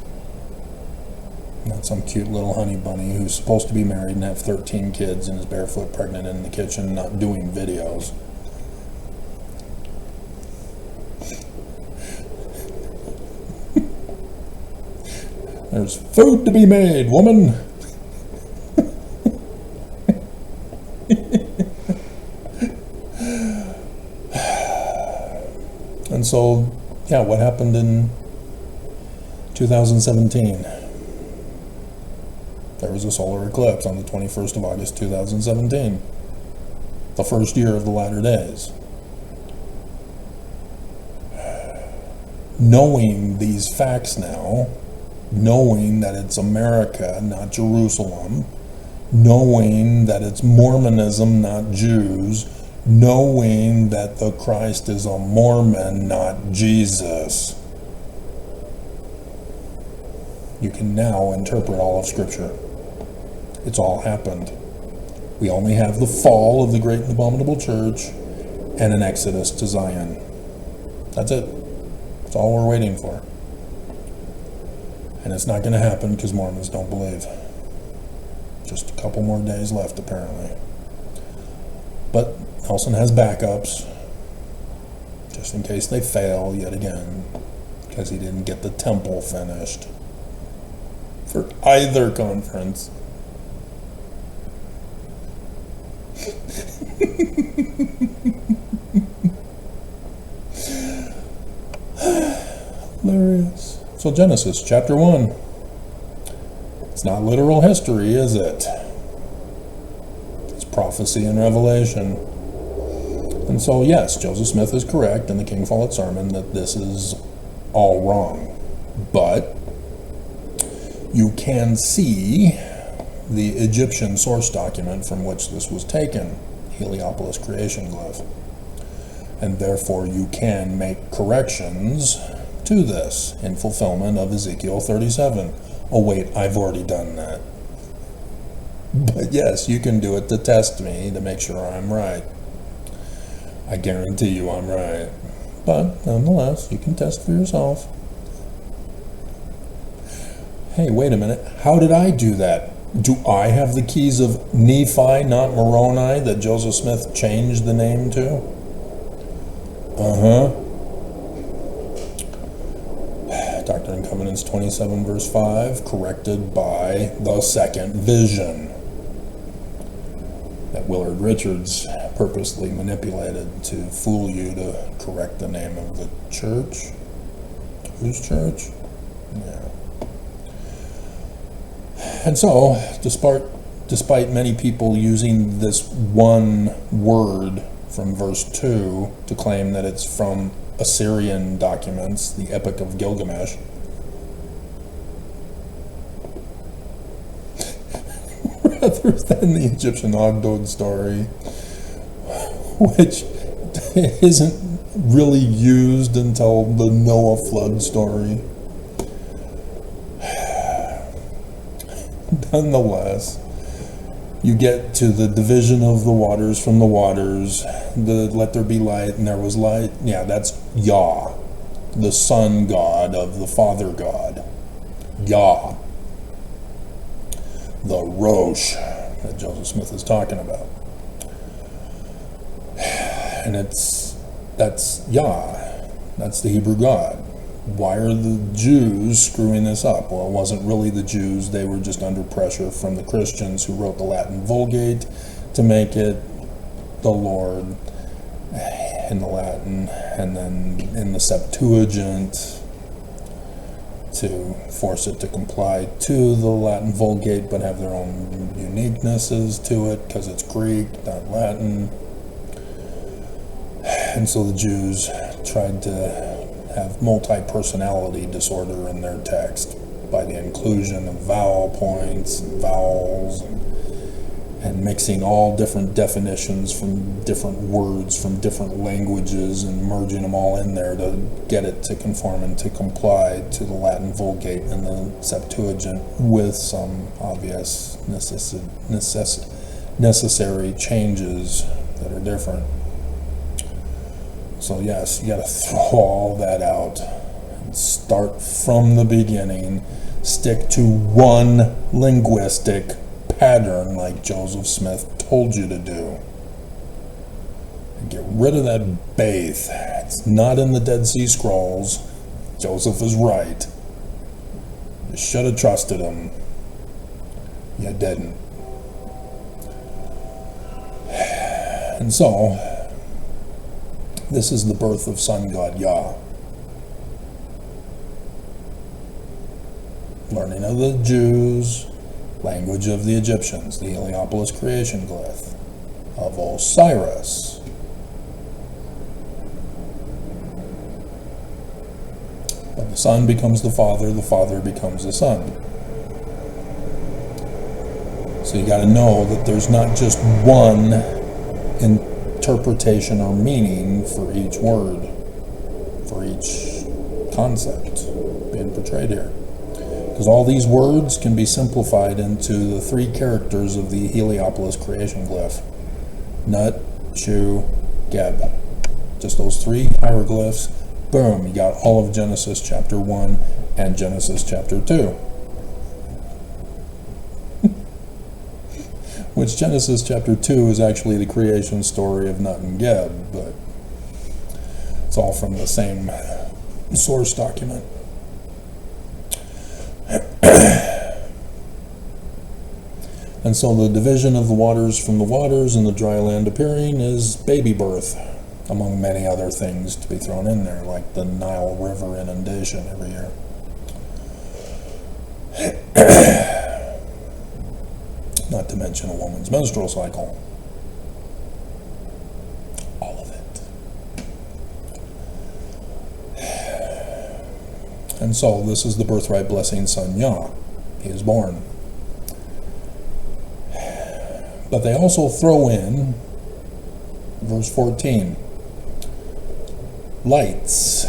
Not some cute little honey bunny who's supposed to be married and have 13 kids and is barefoot pregnant in the kitchen, not doing videos. There's food to be made, woman. And so, yeah, what happened in 2017? There was a solar eclipse on the 21st of August, 2017. The first year of the latter days. Knowing these facts now, knowing that it's America, not Jerusalem, knowing that it's Mormonism, not Jews, knowing that the Christ is a Mormon, not Jesus, you can now interpret all of Scripture. It's all happened. We only have the fall of the great and abominable church and an exodus to Zion. That's it. That's all we're waiting for. And it's not going to happen because Mormons don't believe. Just a couple more days left, apparently. But Nelson has backups, just in case they fail yet again, because he didn't get the temple finished for either conference. Hilarious. So Genesis chapter 1. It's not literal history, is it? It's prophecy and revelation. And so yes, Joseph Smith is correct in the King Follett sermon that this is all wrong. But you can see the Egyptian source document from which this was taken, Heliopolis creation glyph. And therefore you can make corrections to this in fulfillment of Ezekiel 37. Oh wait, I've already done that. But yes, you can do it to test me, to make sure I'm right. I guarantee you I'm right. But nonetheless, you can test for yourself. Hey, wait a minute. How did I do that? Do I have the keys of Nephi, not Moroni, that Joseph Smith changed the name to? Doctrine and Covenants 27 verse 5, corrected by the second vision that Willard Richards purposely manipulated to fool you to correct the name of the church. Whose church? Yeah. And so, despite many people using this one word from verse 2 to claim that it's from Assyrian documents, the Epic of Gilgamesh, rather than the Egyptian Ogdod story, which isn't really used until the Noah flood story. Nonetheless, you get to the division of the waters from the waters, the let there be light and there was light. Yeah, that's Yah, the son god of the father god. Yah, the Rosh that Joseph Smith is talking about. And that's Yah, that's the Hebrew God. Why are the Jews screwing this up? Well, it wasn't really the Jews. They were just under pressure from the Christians who wrote the Latin Vulgate to make it the Lord in the Latin, and then in the Septuagint to force it to comply to the Latin Vulgate, but have their own uniquenesses to it because it's Greek, not Latin. And so the Jews tried to have multi-personality disorder in their text by the inclusion of vowel points and vowels and mixing all different definitions from different words from different languages and merging them all in there to get it to conform and to comply to the Latin Vulgate and the Septuagint with some obvious necessary changes that are different. So yes, you got to throw all that out and start from the beginning. stick to one linguistic pattern like Joseph Smith told you to do. And get rid of that Baith. It's not in the Dead Sea Scrolls. Joseph is right. You should have trusted him. You didn't. And so, this is the birth of sun god Yah. Learning of the Jews, language of the Egyptians, the Heliopolis creation glyph of Osiris. When the son becomes the father becomes the son. So you got to know that there's not just one interpretation or meaning for each word, for each concept being portrayed here. Because all these words can be simplified into the three characters of the Heliopolis creation glyph. Nut, Shu, Geb. Just those three hieroglyphs. Boom, you got all of Genesis chapter 1 and Genesis chapter 2. Which Genesis chapter 2 is actually the creation story of Nut and Geb, but it's all from the same source document. And so the division of the waters from the waters and the dry land appearing is baby birth, among many other things to be thrown in there, like the Nile River inundation every year. Not to mention a woman's menstrual cycle. All of it. And so this is the birthright blessing son Yah. He is born. But they also throw in, verse 14, lights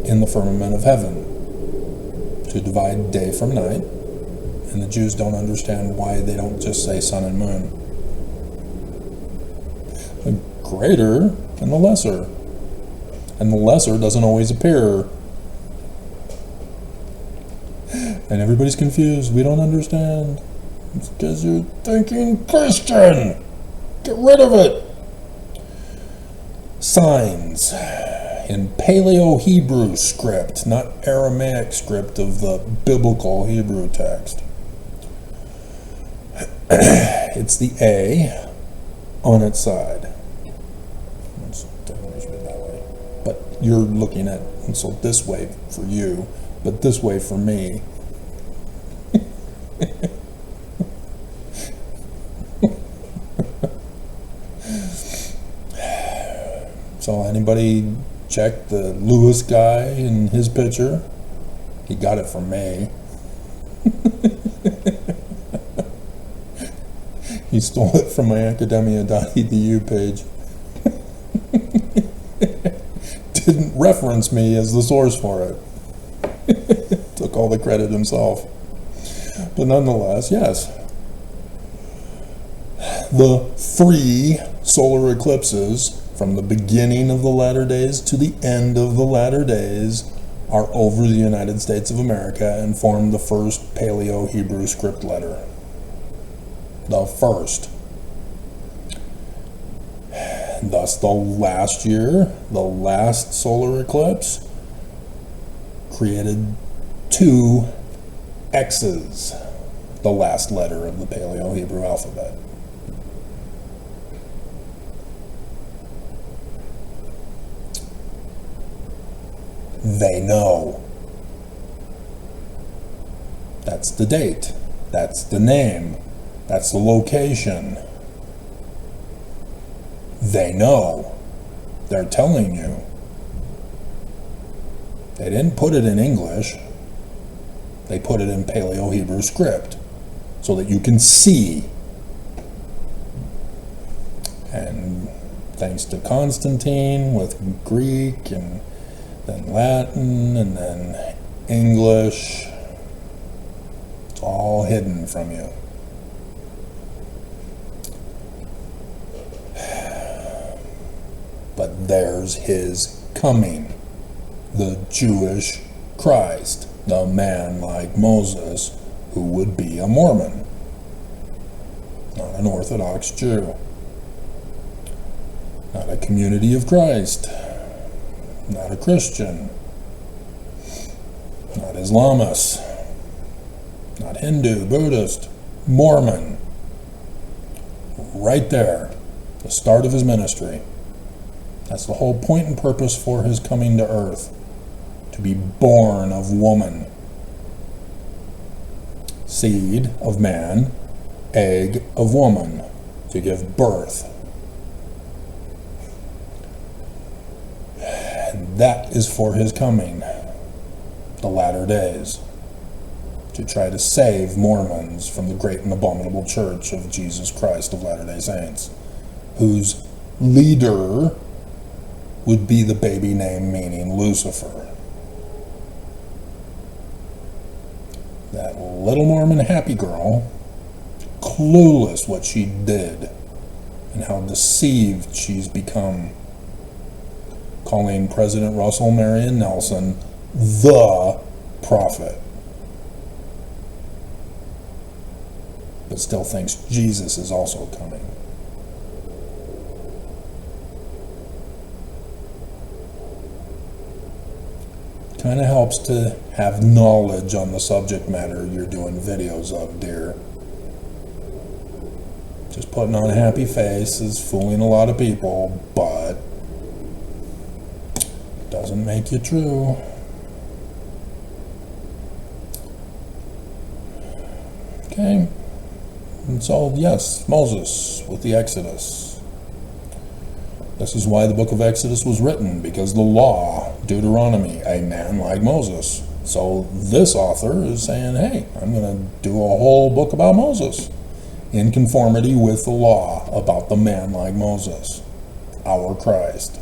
in the firmament of heaven to divide day from night. And the Jews don't understand why they don't just say sun and moon. The greater and the lesser. And the lesser doesn't always appear. And everybody's confused. We don't understand. It's because you're thinking Christian. Get rid of it. Signs in Paleo-Hebrew script, not Aramaic script of the biblical Hebrew text. It's the A on its side. But you're looking at, and so this way for you, but this way for me. So anybody check the Lewis guy in his picture? He got it from me. He stole it from my academia.edu page. Didn't reference me as the source for it. Took all the credit himself. But nonetheless, yes. The 3 solar eclipses from the beginning of the latter days to the end of the latter days are over the United States of America and form the first Paleo-Hebrew script letter. The first. Thus, the last year, the last solar eclipse, created 2 X's, the last letter of the Paleo-Hebrew alphabet. They know. That's the date. That's the name. That's the location. They know. They're telling you. They didn't put it in English. They put it in Paleo-Hebrew script so that you can see. And thanks to Constantine with Greek and then Latin and then English, it's all hidden from you. But there's his coming, the Jewish Christ. the man like Moses who would be a Mormon, not an Orthodox Jew, not a Community of Christ, not a Christian, not Islamist, not Hindu, Buddhist, Mormon. Right there, the start of his ministry. That's the whole point and purpose for his coming to earth, to be born of woman. Seed of man, egg of woman, to give birth. And that is for his coming, the latter days, to try to save Mormons from the great and abominable Church of Jesus Christ of Latter-day Saints, whose leader would be the baby name meaning Lucifer. That little Mormon happy girl, clueless what she did and how deceived she's become, calling President Russell Marion Nelson the prophet, but still thinks Jesus is also coming. Kind of helps to have knowledge on the subject matter you're doing videos of, dear. Just putting on a happy face is fooling a lot of people, but doesn't make you true. Okay. And so, yes, Moses with the Exodus. This is why the book of Exodus was written, because the law, Deuteronomy, a man like Moses. So this author is saying, hey, I'm going to do a whole book about Moses, in conformity with the law about the man like Moses, our Christ.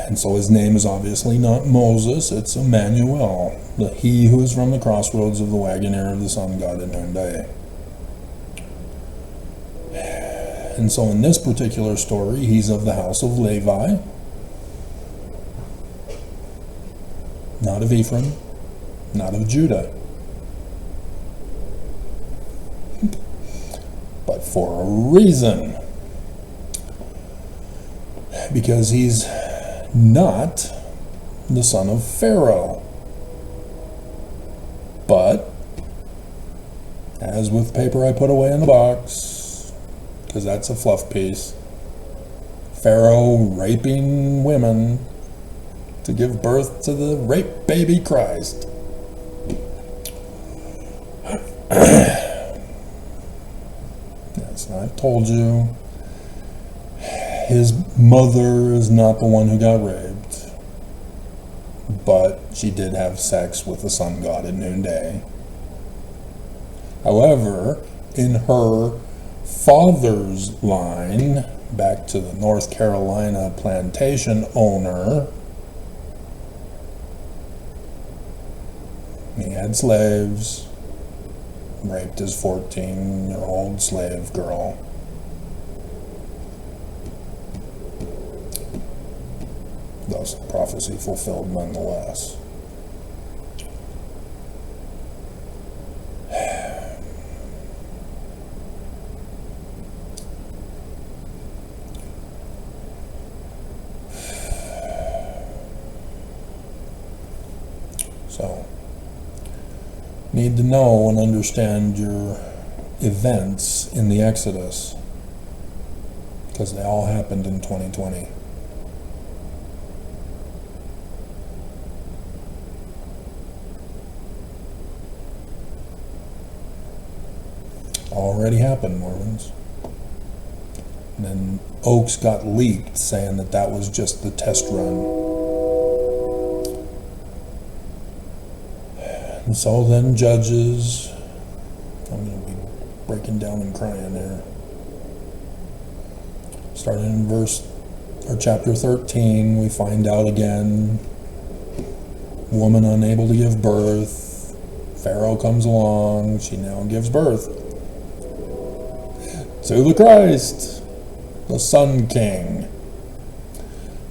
And so his name is obviously not Moses, it's Emmanuel, he who is from the crossroads of the wagoner of the sun god at noonday. And so in this particular story, he's of the house of Levi, not of Ephraim, not of Judah, but for a reason. Because he's not the son of Pharaoh. But, as with paper I put away in the box, because that's a fluff piece, Pharaoh raping women to give birth to the rape baby Christ. Yes, I've told you, his mother is not the one who got raped, but she did have sex with the sun god at noonday. However, in her father's line, back to the North Carolina plantation owner, he had slaves, raped his 14-year-old slave girl. Thus, prophecy fulfilled nonetheless. So, need to know and understand your events in the Exodus, because they all happened in 2020. Already happened, Mormons. And then Oaks got leaked saying that that was just the test run. And so then Judges, I'm going to be breaking down and crying here. Starting in chapter 13, we find out again, woman unable to give birth. Pharaoh comes along, she now gives birth to the Christ, the Sun King.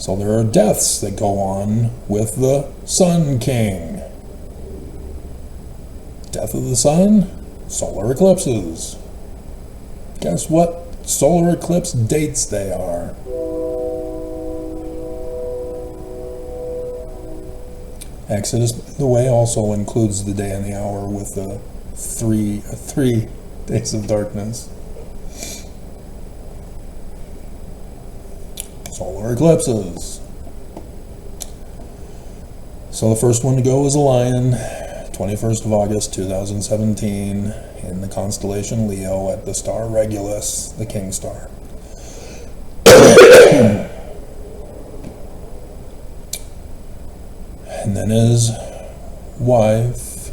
So there are deaths that go on with the Sun King. Death of the sun, solar eclipses. Guess what solar eclipse dates they are? Exodus, by the way, also includes the day and the hour with the three days of darkness. Solar eclipses. So the first one to go is a lion, 21st of August 2017, in the constellation Leo at the star Regulus, the king star. And then his wife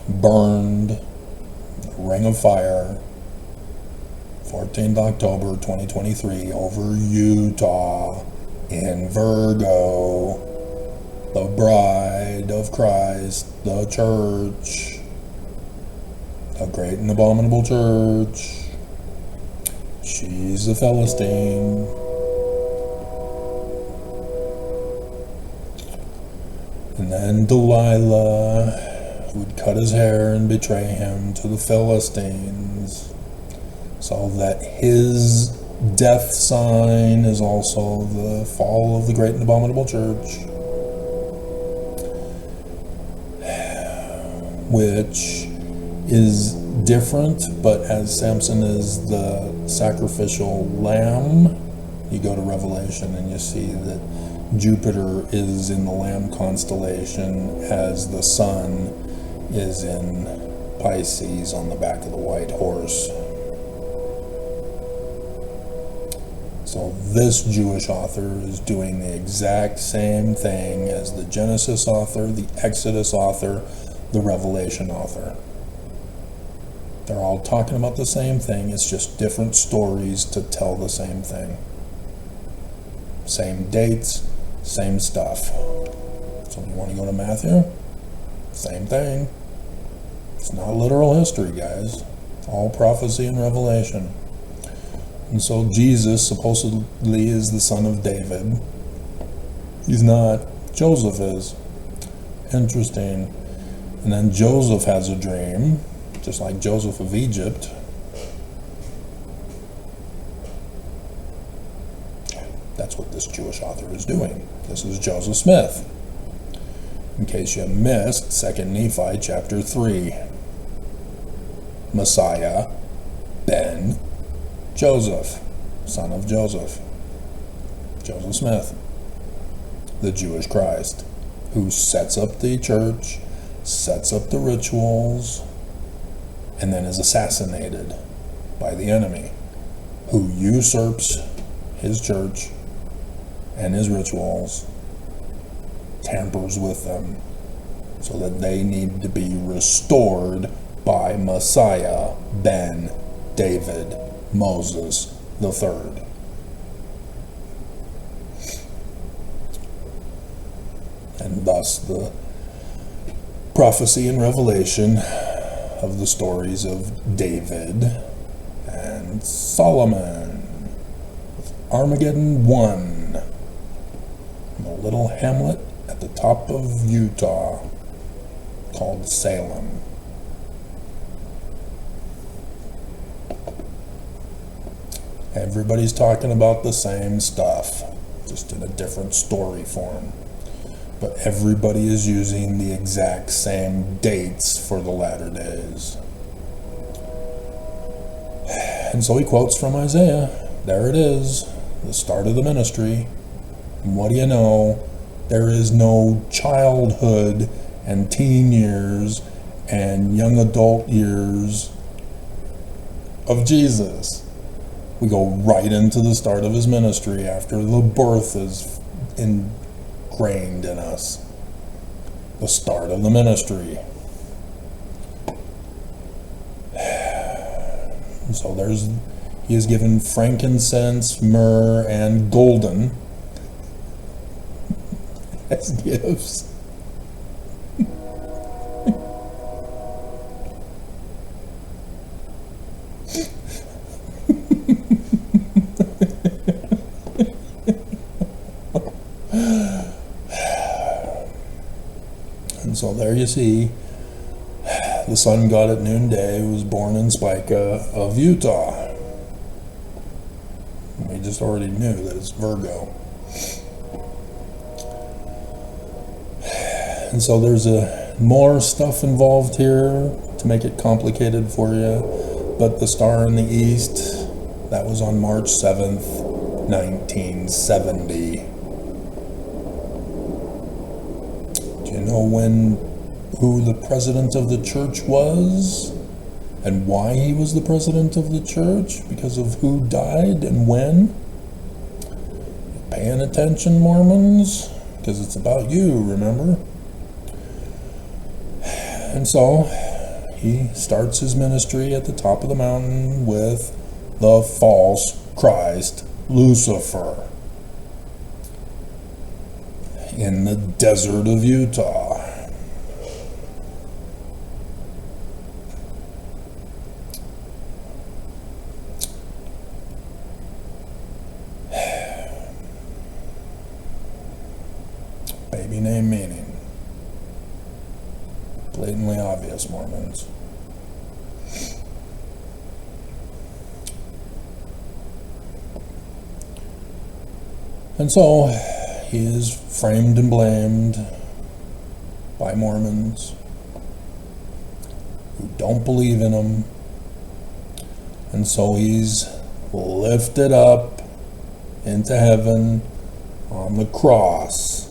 burned the ring of fire 14th October 2023 over Utah in Virgo, the bride of Christ, the church, the great and abominable church. She's a Philistine. And then Delilah would cut his hair and betray him to the Philistines, so that his death sign is also the fall of the great and abominable church, which is different, but as Samson is the sacrificial lamb, you go to Revelation and you see that Jupiter is in the Lamb constellation as the sun is in Pisces on the back of the white horse. So this Jewish author is doing the exact same thing as the Genesis author, the Exodus author, the Revelation author. They're all talking about the same thing, it's just different stories to tell the same thing. Same dates, same stuff. So you want to go to Matthew? Same thing. It's not literal history, guys. All prophecy and revelation. And so Jesus supposedly is the son of David. He's not. Joseph is. Interesting. And then Joseph has a dream, just like Joseph of Egypt. That's what this Jewish author is doing. This is Joseph Smith. In case you missed 2 Nephi chapter 3. Messiah, Ben, Joseph, son of Joseph. Joseph Smith, the Jewish Christ, who sets up the church, sets up the rituals, and then is assassinated by the enemy, who usurps his church and his rituals, tampers with them, so that they need to be restored by Messiah, Ben, David, Moses the third. And thus the prophecy and revelation of the stories of David and Solomon. Armageddon 1, a little hamlet at the top of Utah called Salem. Everybody's talking about the same stuff, just in a different story form. But everybody is using the exact same dates for the latter days. And so he quotes from Isaiah. There it is, the start of the ministry. And what do you know? There is no childhood and teen years and young adult years of Jesus. We go right into the start of his ministry after the birth is ingrained in us. The start of the ministry. So he is given frankincense, myrrh, and golden as gifts. And so there you see the sun god at noonday was born in Spica of Utah. We just already knew that it's Virgo. And so there's more stuff involved here to make it complicated for you. But the star in the east, that was on March 7th, 1970. Do you know who the president of the church was? And why he was the president of the church? Because of who died and when? Paying attention, Mormons? Because it's about you, remember? And so he starts his ministry at the top of the mountain with the false Christ, Lucifer, in the desert of Utah. Baby name meaning. Blatantly obvious, Mormons. And so he is framed and blamed by Mormons who don't believe in him. And so he's lifted up into heaven on the cross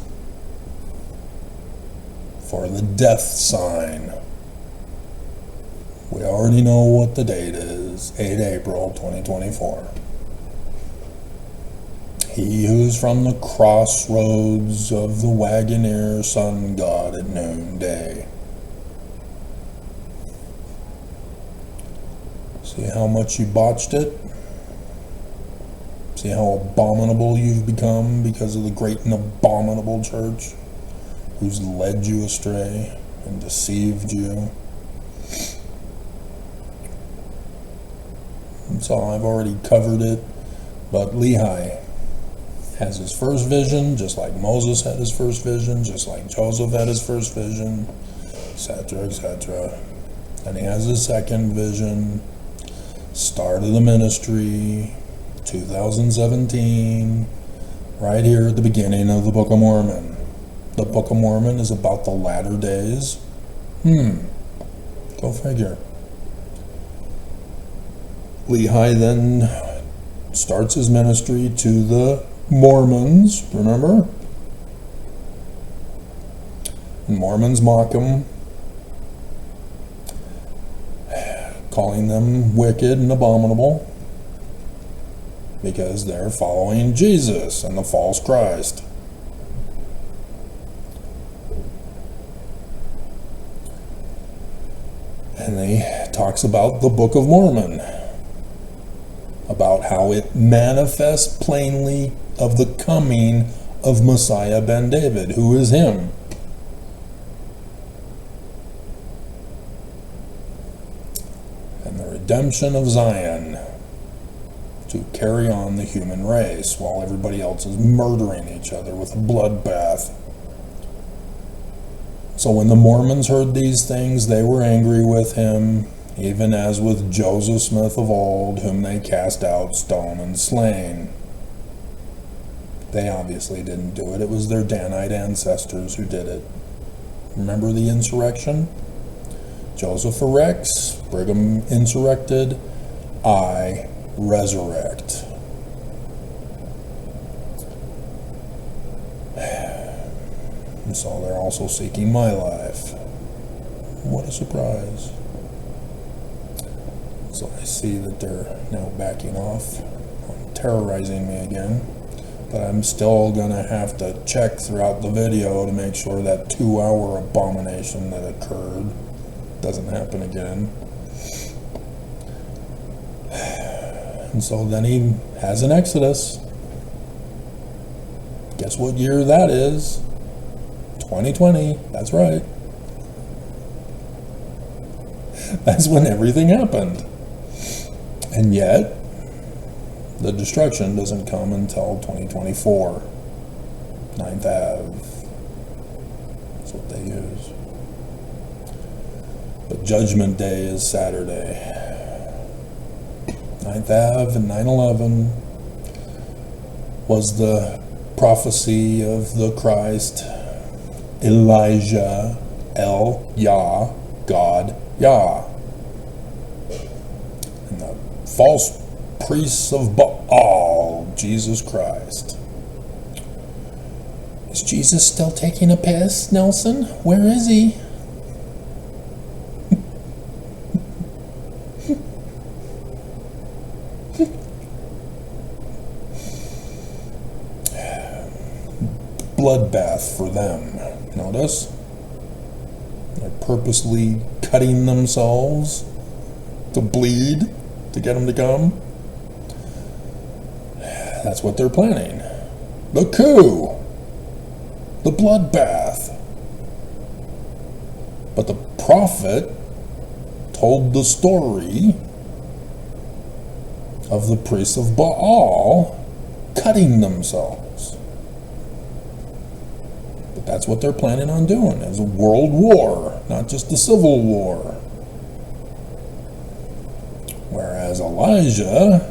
for the death sign. We already know what the date is, 8 April 2024. He who's from the crossroads of the Wagoneer sun god at noonday. See how much you botched it? See how abominable you've become because of the great and abominable church who's led you astray and deceived you? And so I've already covered it, but Lehi has his first vision, just like Moses had his first vision, just like Joseph had his first vision, etc., etc. And he has his second vision, start of the ministry, 2017, right here at the beginning of the Book of Mormon. The Book of Mormon is about the latter days. Go figure. Lehi then starts his ministry to the Mormons, remember? And Mormons mock him, calling them wicked and abominable because they're following Jesus and the false Christ. And he talks about the Book of Mormon, about how it manifests plainly of the coming of Messiah ben David, who is him. And the redemption of Zion to carry on the human race while everybody else is murdering each other with a bloodbath. So when the Mormons heard these things, they were angry with him, even as with Joseph Smith of old, whom they cast out, stoned, and slain. They obviously didn't do it. It was their Danite ancestors who did it. Remember the insurrection? Joseph erects, Brigham insurrected, I resurrect. And so they're also seeking my life. What a surprise. So I see that they're now backing off, terrorizing me again. But I'm still gonna have to check throughout the video to make sure that 2-hour abomination that occurred doesn't happen again. And so then he has an exodus. Guess what year that is? 2020, that's right. That's when everything happened. And yet, the destruction doesn't come until 2024. 9th Ave. That's what they use. But Judgment Day is Saturday. 9th Ave and 9/11 was the prophecy of the Christ, Elijah, El Yah, God Yah. And the false priests of Baal, Jesus Christ. Is Jesus still taking a piss, Nelson? Where is he? Bloodbath for them. Notice? They're purposely cutting themselves to bleed to get them to come. That's what they're planning. The coup. The bloodbath. But the prophet told the story of the priests of Baal cutting themselves. But that's what they're planning on doing, as a world war, not just a civil war. Whereas Elijah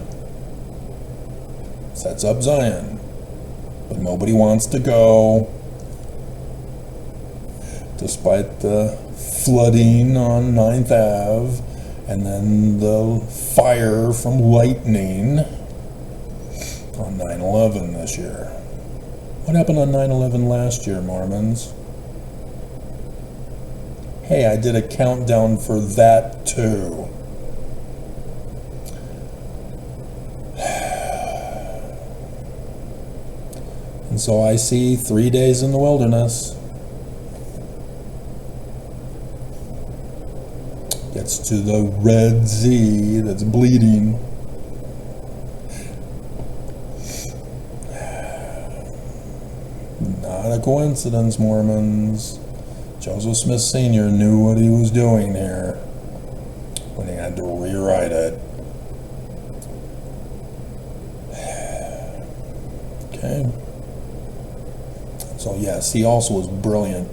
sets up Zion, but nobody wants to go, despite the flooding on 9th Ave and then the fire from lightning on 9/11 this year. What happened on 9/11 last year, Mormons? Hey, I did a countdown for that too. And so I see 3 days in the wilderness. Gets to the Red Sea that's bleeding. Not a coincidence, Mormons. Joseph Smith Sr. knew what he was doing here when he had to rewrite it. Okay. So yes, he also was brilliant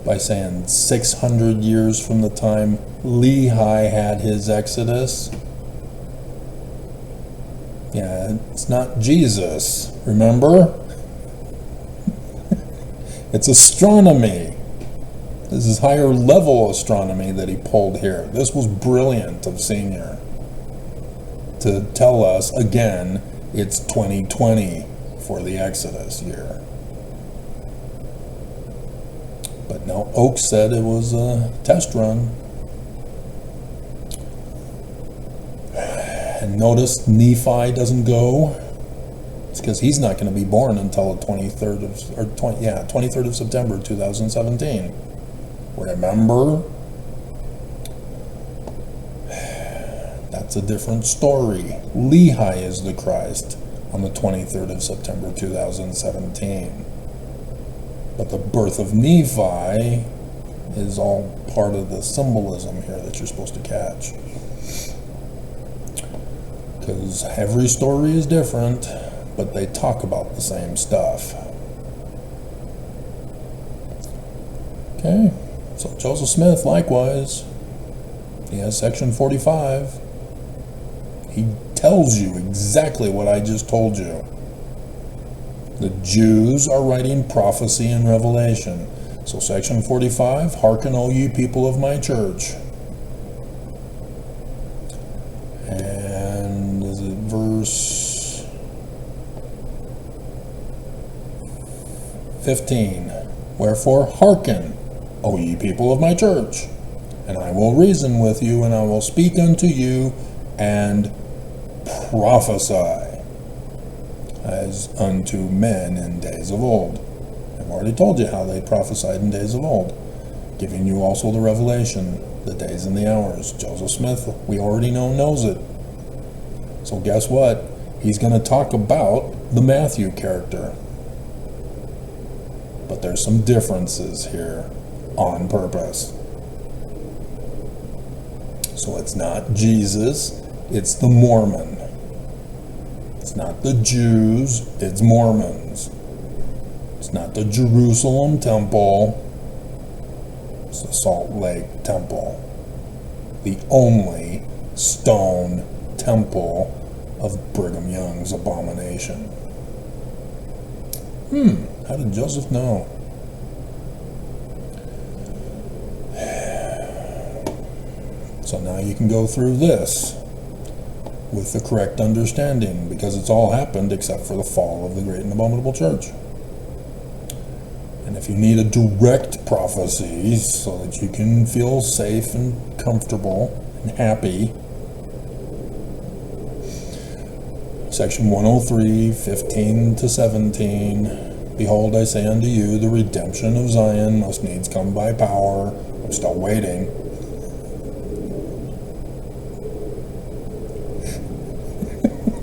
by saying 600 years from the time Lehi had his Exodus. Yeah, it's not Jesus, remember? It's astronomy. This is higher level astronomy that he pulled here. This was brilliant of Senior to tell us again it's 2020 for the Exodus year. But no, Oak said it was a test run. And notice Nephi doesn't go. It's because he's not going to be born until the 23rd of September 2017. Remember? That's a different story. Lehi is the Christ on the 23rd of September 2017. But the birth of Nephi is all part of the symbolism here that you're supposed to catch. Because every story is different, but they talk about the same stuff. Okay, so Joseph Smith, likewise, he has section 45. He tells you exactly what I just told you. The Jews are writing prophecy and revelation. So section 45, hearken, O ye people of my church. And is it verse 15? Wherefore hearken, O ye people of my church, and I will reason with you, and I will speak unto you, and prophesy as unto men in days of old. I've already told you how they prophesied in days of old, giving you also the revelation, the days and the hours. Joseph Smith, we already know, knows it. So guess what? He's going to talk about the Matthew character. But there's some differences here on purpose. So it's not Jesus, it's the Mormon. It's not the Jews, it's Mormons. It's not the Jerusalem temple, it's the Salt Lake temple. the only stone temple of Brigham Young's abomination. How did Joseph know? So now you can go through this with the correct understanding, because it's all happened except for the fall of the great and abominable church. And if you need a direct prophecy so that you can feel safe and comfortable and happy, Section 103, 15 to 17, Behold, I say unto you, the redemption of Zion must needs come by power. I'm still waiting.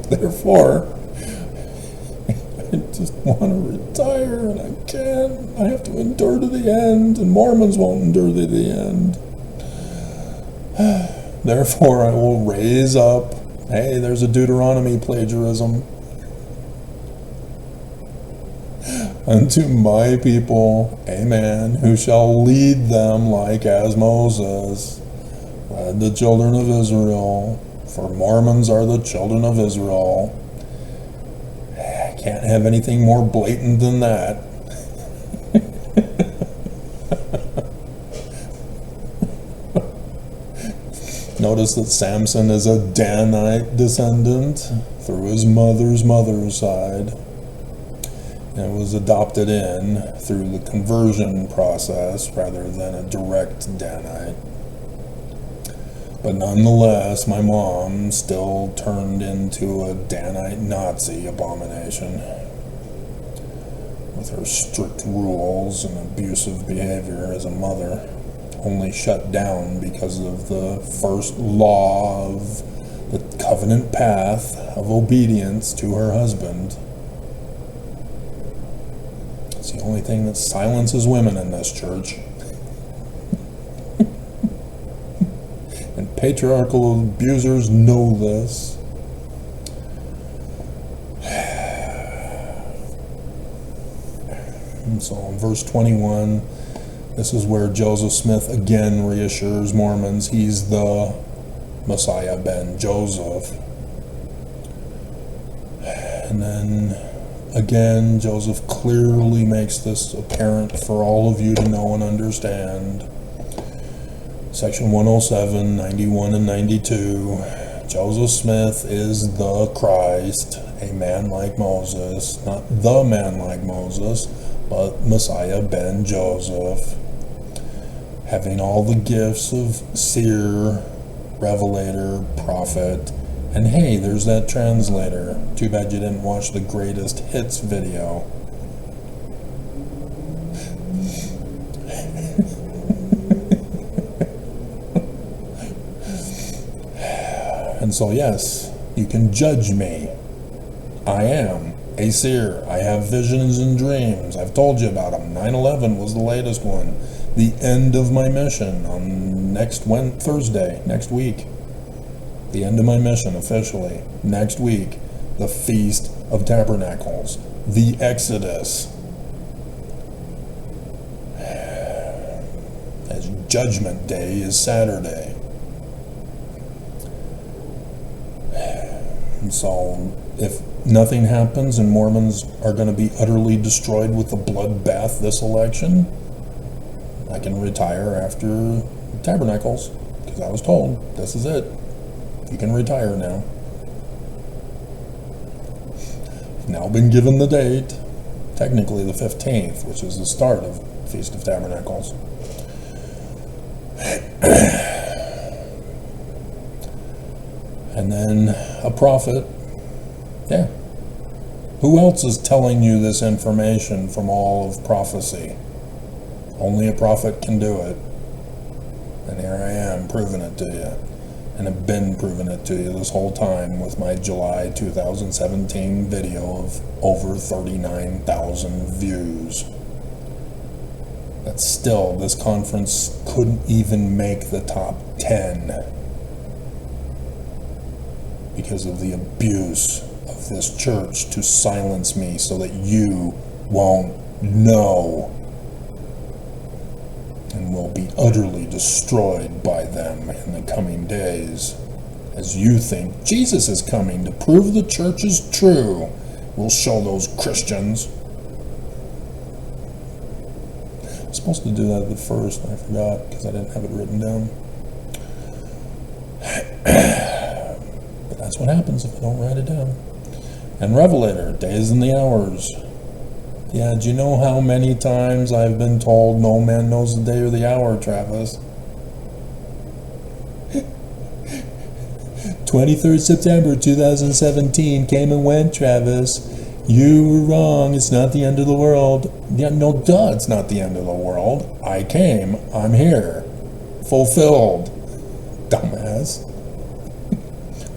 Therefore, I just want to retire, and I can't. I have to endure to the end, and Mormons won't endure to the end. Therefore, I will raise up. Hey, there's a Deuteronomy plagiarism. Unto my people a man who shall lead them like as Moses led the children of Israel. For Mormons are the children of Israel. Can't have anything more blatant than that. Notice that Samson is a Danite descendant through his mother's side, and was adopted in through the conversion process rather than a direct Danite. But nonetheless, my mom still turned into a Danite Nazi abomination with her strict rules and abusive behavior as a mother, only shut down because of the first law of the covenant path of obedience to her husband. It's the only thing that silences women in this church. And patriarchal abusers know this. And so in verse 21, this is where Joseph Smith again reassures Mormons he's the Messiah ben Joseph. And then again, Joseph clearly makes this apparent for all of you to know and understand. Section 107, 91 and 92. Joseph Smith is the Christ, a man like Moses, not the man like Moses, but Messiah ben Joseph, having all the gifts of seer, revelator, prophet, and hey, there's that translator. Too bad you didn't watch the greatest hits video. And so yes, you can judge me. I am a seer. I have visions and dreams. I've told you about them. 9/11 was the latest one. The end of my mission on Thursday, next week. The end of my mission officially. Next week, the Feast of Tabernacles. The Exodus. As Judgment Day is Saturday. And so, if nothing happens and Mormons are going to be utterly destroyed with the bloodbath this election, I can retire after Tabernacles, because I was told this is it. You can retire now. I've now been given the date, technically the 15th, which is the start of Feast of Tabernacles. And then a prophet. Yeah. Who else is telling you this information from all of prophecy? Only a prophet can do it. And here I am proving it to you. And have been proving it to you this whole time with my July 2017 video of over 39,000 views. But still, this conference couldn't even make the top 10 because of the abuse of this church to silence me so that you won't know and will be utterly destroyed by them in the coming days. As you think Jesus is coming to prove the church is true, we'll show those Christians. I was supposed to do that at the first, and I forgot because I didn't have it written down. But that's what happens if I don't write it down. And Revelator, days and the hours. Yeah, do you know how many times I've been told no man knows the day or the hour, Travis? 23rd September 2017 came and went, Travis. You were wrong. It's not the end of the world. Yeah, no, duh, it's not the end of the world. I came. I'm here. Fulfilled. Dumbass.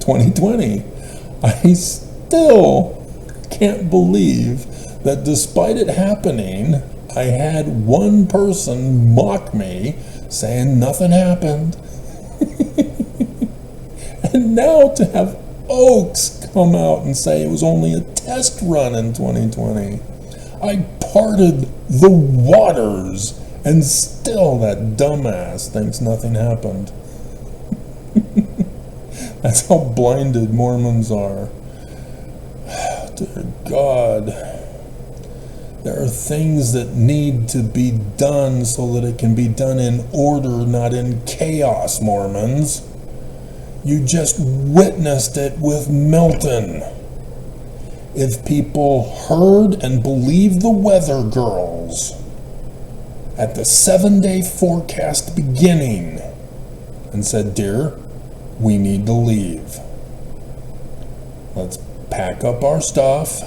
2020. I still can't believe that despite it happening, I had one person mock me saying nothing happened. And now to have Oaks come out and say it was only a test run in 2020. I parted the waters, and still that dumbass thinks nothing happened. That's how blinded Mormons are. Dear God. There are things that need to be done so that it can be done in order, not in chaos, Mormons. You just witnessed it with Milton. If people heard and believed the weather girls at the 7-day forecast beginning and said, "Dear, we need to leave. Let's pack up our stuff,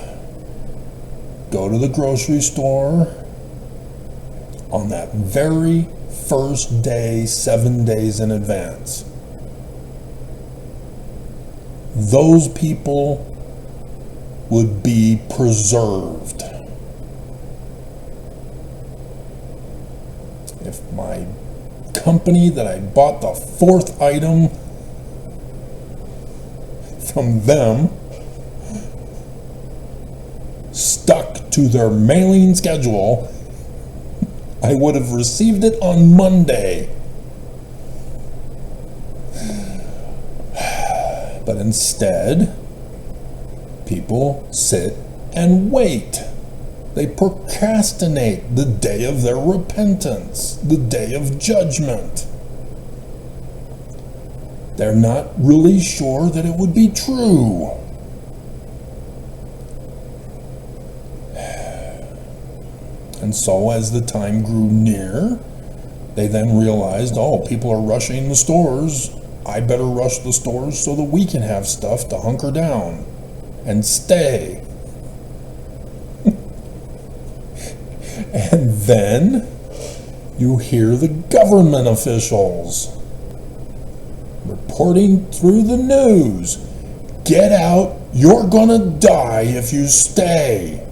go to the grocery store," on that very first day, 7 days in advance. Those people would be preserved. If my company that I bought the 4th item from them stuck to their mailing schedule, I would have received it on Monday. But instead, people sit and wait. They procrastinate the day of their repentance, the day of judgment. They're not really sure that it would be true. And so as the time grew near, they then realized, oh, people are rushing the stores. I better rush the stores so that we can have stuff to hunker down and stay. And then you hear the government officials reporting through the news, "Get out, you're gonna die if you stay."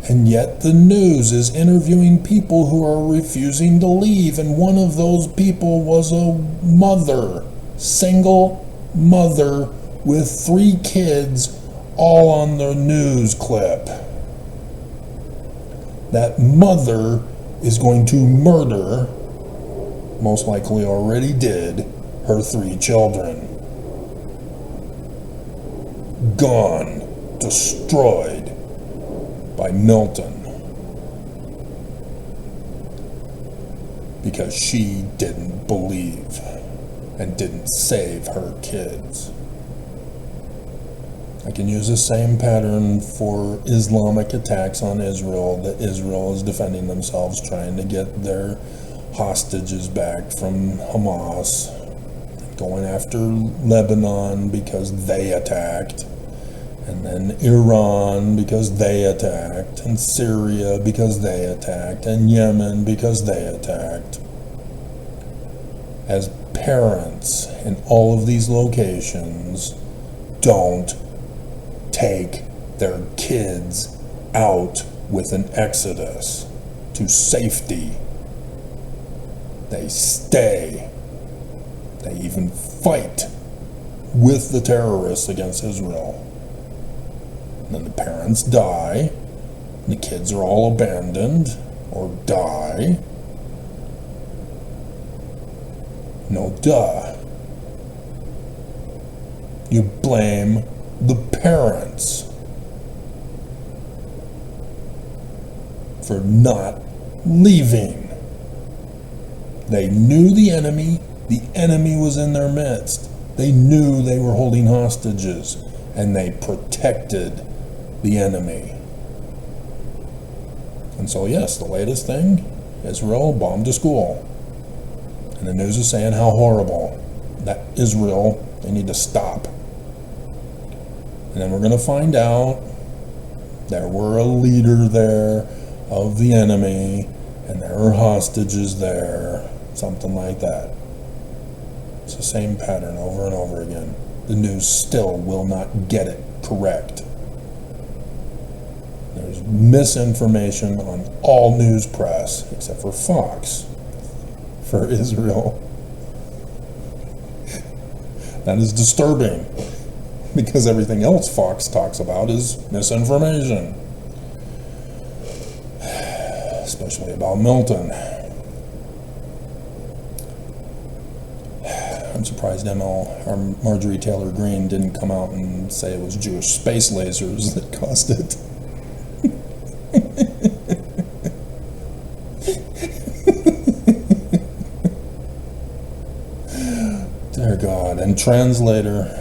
And yet the news is interviewing people who are refusing to leave, and one of those people was a mother, single mother with 3 kids, all on the news clip. That mother is going to murder, most likely already did, her 3 children. Gone, destroyed by Milton. Because she didn't believe and didn't save her kids. I can use the same pattern for Islamic attacks on Israel, that Israel is defending themselves, trying to get their hostages back from Hamas, going after Lebanon because they attacked, and then Iran because they attacked, and Syria because they attacked, and Yemen because they attacked. As parents in all of these locations don't take their kids out with an exodus to safety. They stay. They even fight with the terrorists against Israel. And then the parents die, and the kids are all abandoned, or die. No duh. You blame the parents for not leaving. They knew the enemy was in their midst. They knew they were holding hostages, and they protected the enemy. And so yes, the latest thing, Israel bombed a school. And the news is saying how horrible that Israel, they need to stop. And then we're going to find out there were a leader there of the enemy, and there were hostages there, something like that. It's the same pattern over and over again. The news still will not get it correct. There's misinformation on all news press, except for Fox, for Israel. That is disturbing, because everything else Fox talks about is misinformation. Especially about Milton. I'm surprised Marjorie Taylor Greene didn't come out and say it was Jewish space lasers that caused it. Dear God. And translator,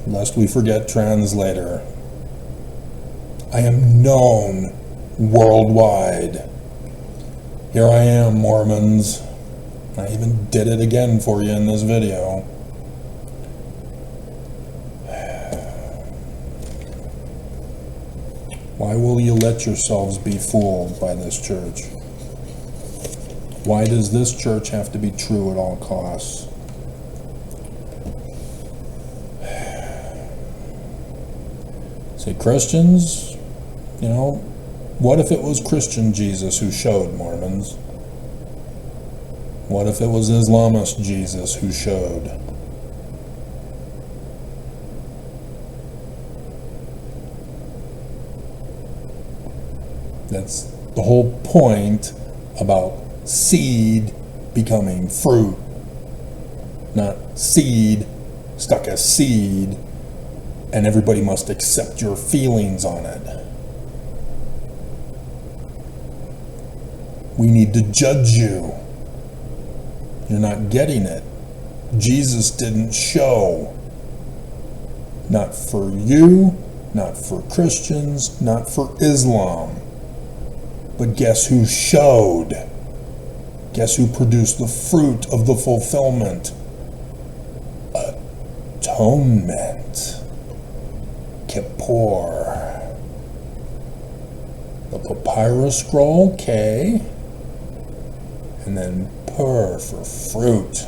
lest we forget translator. I am known worldwide. Here I am, Mormons. I even did it again for you in this video. Why will you let yourselves be fooled by this church? Why does this church have to be true at all costs? Say, Christians, you know, what if it was Christian Jesus who showed, Mormons? What if it was Islamist Jesus who showed? That's the whole point about seed becoming fruit. Not seed stuck as seed and everybody must accept your feelings on it. We need to judge you. You're not getting it. Jesus didn't show. Not for you, not for Christians, not for Islam. But guess who showed? Guess who produced the fruit of the fulfillment? Atonement. Kippur. The papyrus scroll, K. And then Pur for fruit.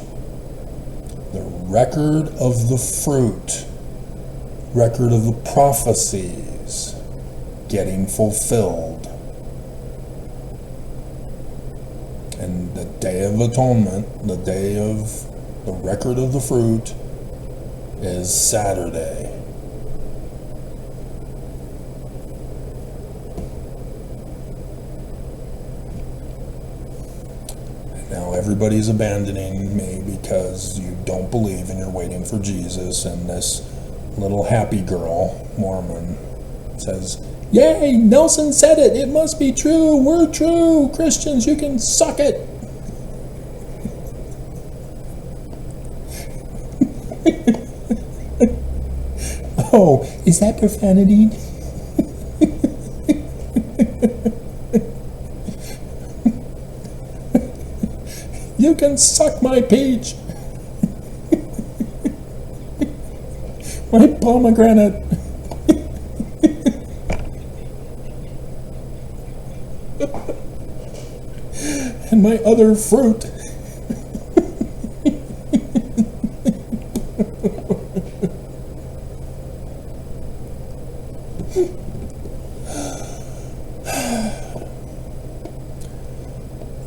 The record of the fruit. Record of the prophecies getting fulfilled. And the Day of Atonement, the day of the record of the fruit, is Saturday. Now everybody's abandoning me because you don't believe and you're waiting for Jesus, and this little happy girl, Mormon, says, "Yay, Nelson said it, it must be true, we're true, Christians, you can suck it." Oh, is that profanity? You can suck my peach. My pomegranate. And my other fruit.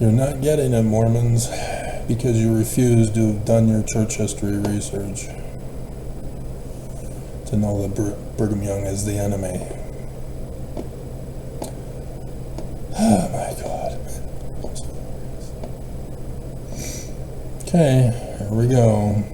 You're not getting it, Mormons, because you refuse to have done your church history research to know that Brigham Young is the enemy. Oh my God. Okay, here we go.